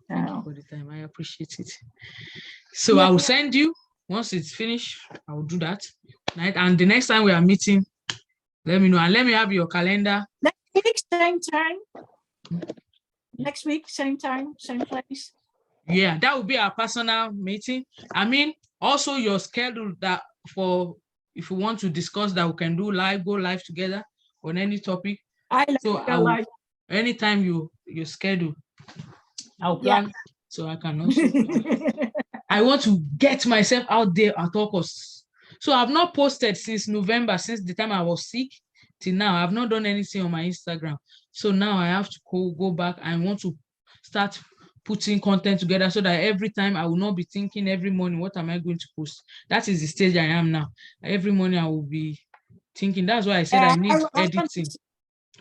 S1: Thank you for the time. I appreciate it. So I will send you, once it's finished, I will do that. Right? And the next time we are meeting, let me know, and let me have your calendar.
S2: Next week, same time. Next week, same time, same place.
S1: Yeah, that will be our personal meeting. I mean, Also, your schedule that for if you want to discuss that we can do live, go live together on any topic.
S2: I like
S1: So
S2: to like.
S1: anytime you schedule, I'll
S2: Yeah.
S1: plan so I can also. I want to get myself out there at all costs. So I've not posted since November, since the time I was sick till now. I've not done anything on my Instagram. So now I have to go back. I want to start putting content together so that every time I will not be thinking every morning, what am I going to post? That is the stage I am now. Every morning I will be thinking. That's why I said I need editing.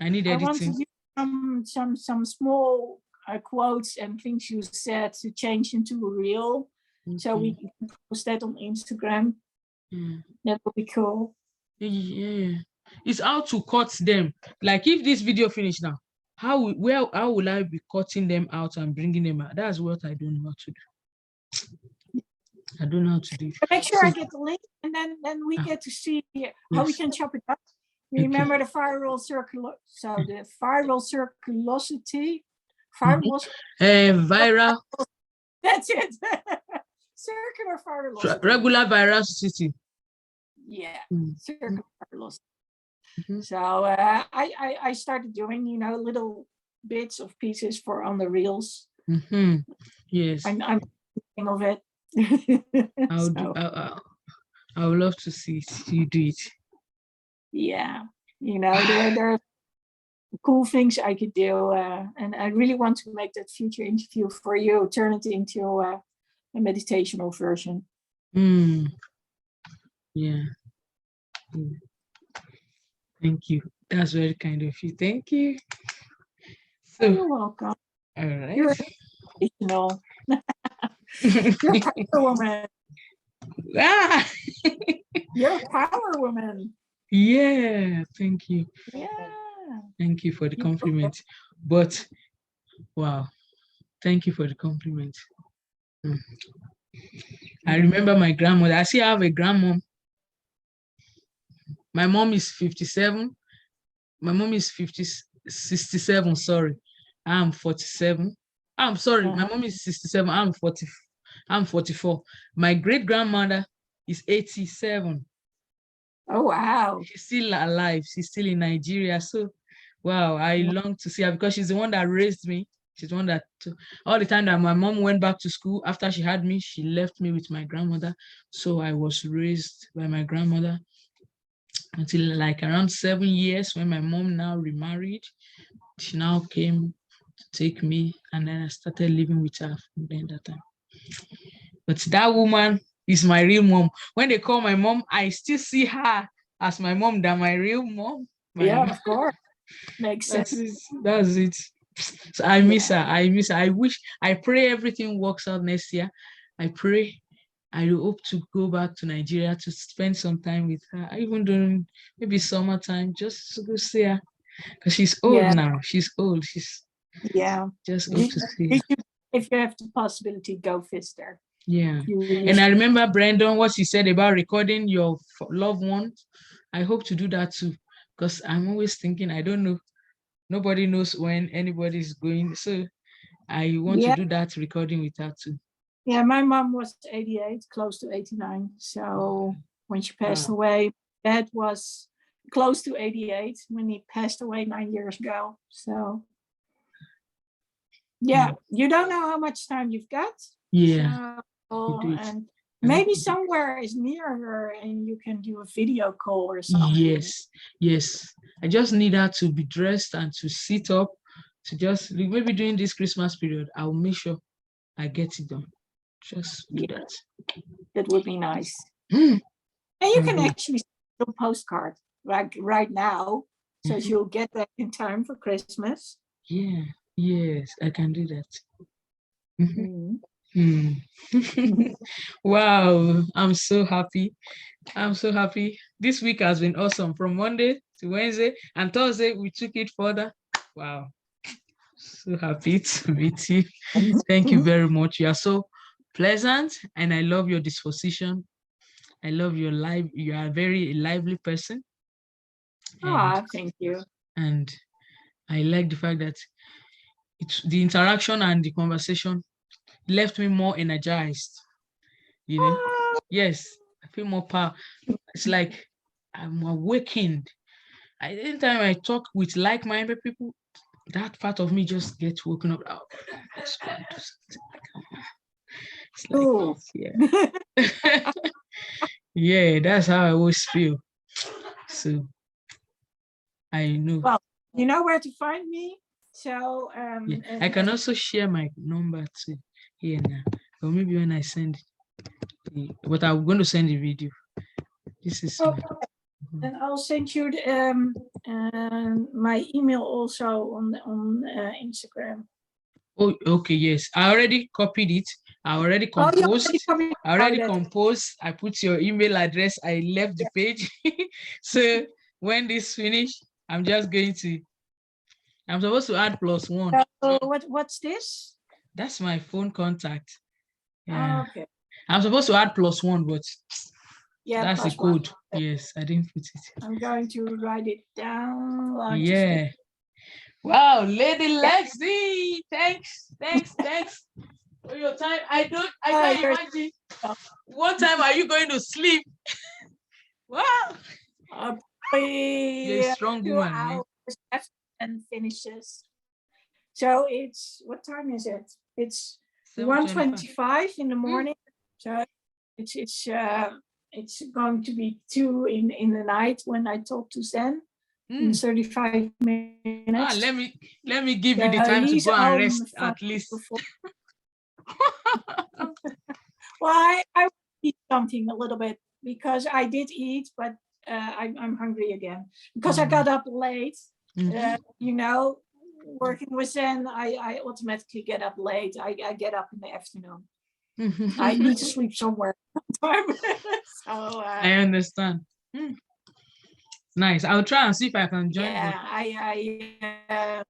S1: I need editing.
S2: I want to do some small quotes and things you said to change into a reel. Okay. So we can post that on Instagram. That would be cool.
S1: Yeah. It's how to cut them. Like if this video finish now, how will I be cutting them out and bringing them out? That's what I don't know how to do. I don't know how to do it.
S2: Make sure I get the link, and then we get to see how we can chop it up. Remember the viral circle. So the viral circulosity.
S1: Viral.
S2: That's it. Circular virality.
S1: Regular virality.
S2: Yeah, circular virality. So I started doing, little bits of pieces for on the reels.
S1: Yes.
S2: I'm thinking of it.
S1: I would love to see you do it.
S2: Yeah, there are cool things I could do, and I really want to make that future interview for you, turn it into a meditational version.
S1: Yeah. Thank you. That's very kind of you. Thank you. So,
S2: you're welcome.
S1: All right.
S2: You're educational. You're a power woman. You're a power woman.
S1: Yeah, thank you.
S2: Yeah.
S1: Thank you for the compliment. But wow, thank you for the compliment. I remember my grandmother. I still have a grandmom. My mom is 57. My mom is 67, sorry. I'm 47. I'm sorry, my mom is 67. I'm 44. My great grandmother is 87.
S2: Oh wow.
S1: She's still alive. She's still in Nigeria. So wow, I long to see her because she's the one that raised me. She's the one that all the time that my mom went back to school after she had me, she left me with my grandmother. So I was raised by my grandmother until like around 7 years when my mom now remarried. She now came to take me, and then I started living with her from then that time. But that woman is my real mom. When they call my mom, I still see her as my mom than my real mom.
S2: Yeah, of course. Makes sense.
S1: That's it. So I miss her. I pray everything works out next year. I pray. I hope to go back to Nigeria to spend some time with her, even during maybe summertime, just to go see her. Because she's old now. She's old. She's just good to see her.
S2: If you have the possibility, go visit her.
S1: Yeah. And I remember, Brandon, what she said about recording your loved ones. I hope to do that too. Because I'm always thinking, I don't know. Nobody knows when anybody is going. So I want to do that recording with her too.
S2: Yeah, my mom was 88, close to 89. So when she passed away, Dad was close to 88 when he passed away 9 years ago. So yeah, you don't know how much time you've got.
S1: Yeah.
S2: So, and maybe somewhere is near her and you can do a video call or something.
S1: Yes. I just need her to be dressed and to sit up, to just maybe during this Christmas period, I'll make sure I get it done. Just do that.
S2: That would be nice. And you can actually do a postcard like right now, so you'll get that in time for Christmas.
S1: Yeah, yes, I can do that. Wow, I'm so happy. This week has been awesome. From Monday to Wednesday and Thursday, we took it further. Wow, so happy to meet you. Thank you very much. You are so pleasant, and I love your disposition. I love your life. You are a very lively person.
S2: Thank you.
S1: And I like the fact that the interaction and the conversation left me more energized. Yes, I feel more power. It's like I'm awakened. Anytime I talk with like-minded people, that part of me just gets woken up. Oh, let's go and do something. It's like
S2: Cool.
S1: yeah. Yeah, that's how I always feel. So I know.
S2: Well, you know where to find me. So
S1: Yeah. I can also share my number too here now. Or maybe when I send but I'm going to send a video. This is
S2: and I'll send you my email also on Instagram.
S1: Oh, okay, yes. I already copied it. I already composed. I already composed. I put your email address. I left the page. So when this finish, I'm just going to. I'm supposed to add +1.
S2: So what's this?
S1: That's my phone contact. Yeah.
S2: Okay.
S1: I'm supposed to add +1, but
S2: yeah,
S1: that's the code. Yes, I didn't put it.
S2: I'm going to write it down.
S1: Yeah. Wow, Lady Lexy. Thanks for your time. I can't imagine. What time are you going to sleep? Wow. You're a strong woman, man.
S2: And finishes. So it's, what time is it? It's 1:25 in the morning. So it's going to be 2 in the night when I talk to Zen in 35 minutes.
S1: Let me give you the time to go and rest at least.
S2: Well, I eat something a little bit because I did eat, but I'm hungry again because I got up late. You know, working with Zen, I automatically get up late. I get up in the afternoon. I need to sleep somewhere. So,
S1: I understand. Nice. I'll try and see if I can join.
S2: Yeah,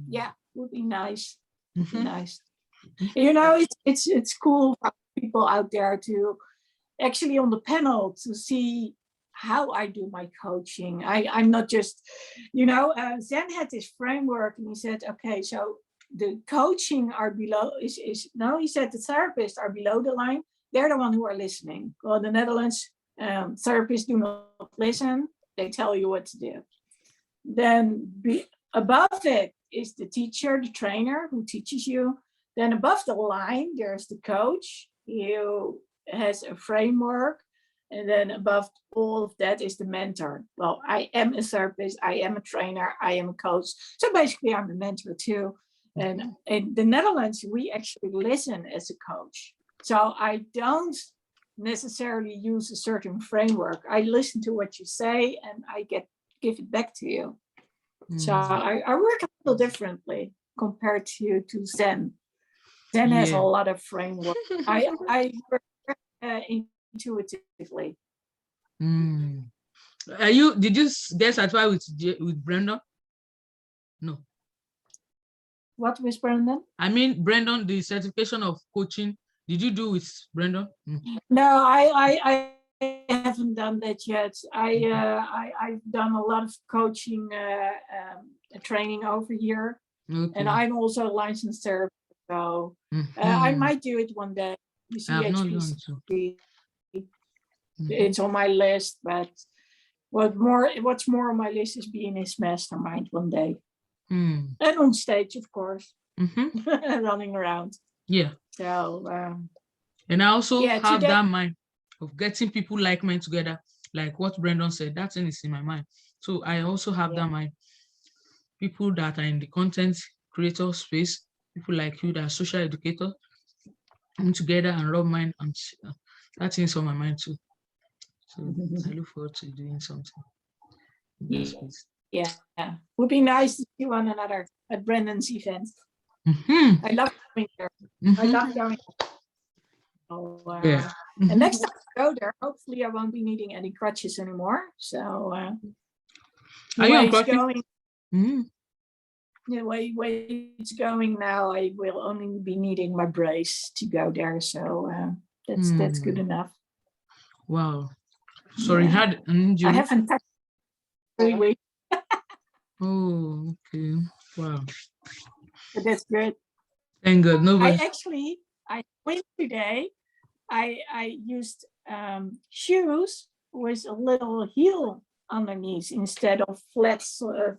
S2: yeah, would be nice. Would be nice. You know, it's cool for people out there to actually on the panel to see how I do my coaching. I'm not just, you know, Zen had this framework and he said, okay, so the coaching are below is no, he said the therapists are below the line. They're the one who are listening. Well, in the Netherlands, therapists do not listen. They tell you what to do. Then above it is the teacher, the trainer who teaches you. Then above the line, there's the coach who has a framework. And then above all of that is the mentor. Well, I am a therapist, I am a trainer, I am a coach. So basically I'm a mentor too. And in the Netherlands, we actually listen as a coach. So I don't necessarily use a certain framework. I listen to what you say and I give it back to you. So I work a little differently compared to Zen. Zen has a lot of framework. I work intuitively.
S1: Did you get certified with Brendan? No.
S2: What with Brendan?
S1: I mean, Brendan, the certification of coaching. Did you do with Brendan?
S2: No, I haven't done that yet. I've done a lot of coaching training over here, and I'm also a licensed therapist. So I might do it one day. It's on my list, but what's more on my list is being his mastermind one day, and on stage, of course, running around.
S1: Yeah.
S2: So
S1: and I also have that mind of getting people like mine together, like what Brendan said. That thing is in my mind. So I also have that mind. People that are in the content creator space, people like you that are social educators, come together and rub mind, and that thing's on my mind too. So I look forward to doing something.
S2: Yeah, would be nice to see one another at Brendan's event. I love going there. I love going. And next time I go there, hopefully I won't be needing any crutches anymore. So
S1: are you on crutches?
S2: The way it's going now, I will only be needing my brace to go there. So that's good enough.
S1: Wow. Sorry, had an injury.
S2: I haven't touched 3 weeks.
S1: Oh, okay. Wow.
S2: But that's good.
S1: Thank God. Nobody.
S2: I went today. I used shoes with a little heel underneath instead of flat soles.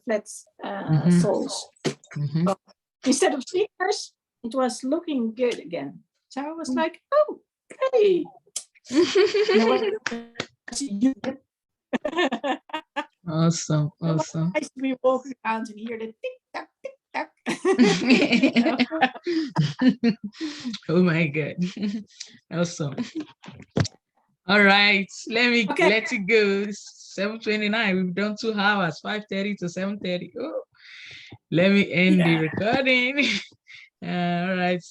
S2: Instead of sneakers, it was looking good again. So I was like, oh, hey.
S1: Awesome.
S2: Nice to be walking around and hear the tick tock, tick tock.
S1: Oh my God. Awesome. All right. Let you go. 7:29. We've done 2 hours, 5:30 to 7:30. Oh, let me end the recording. All right.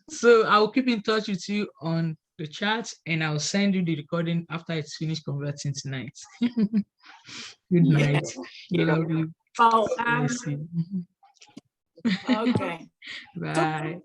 S1: So I'll keep in touch with you on the chat and I'll send you the recording after it's finished converting tonight. Good night. Love you.
S2: Well,
S1: Okay.
S2: okay.
S1: Bye.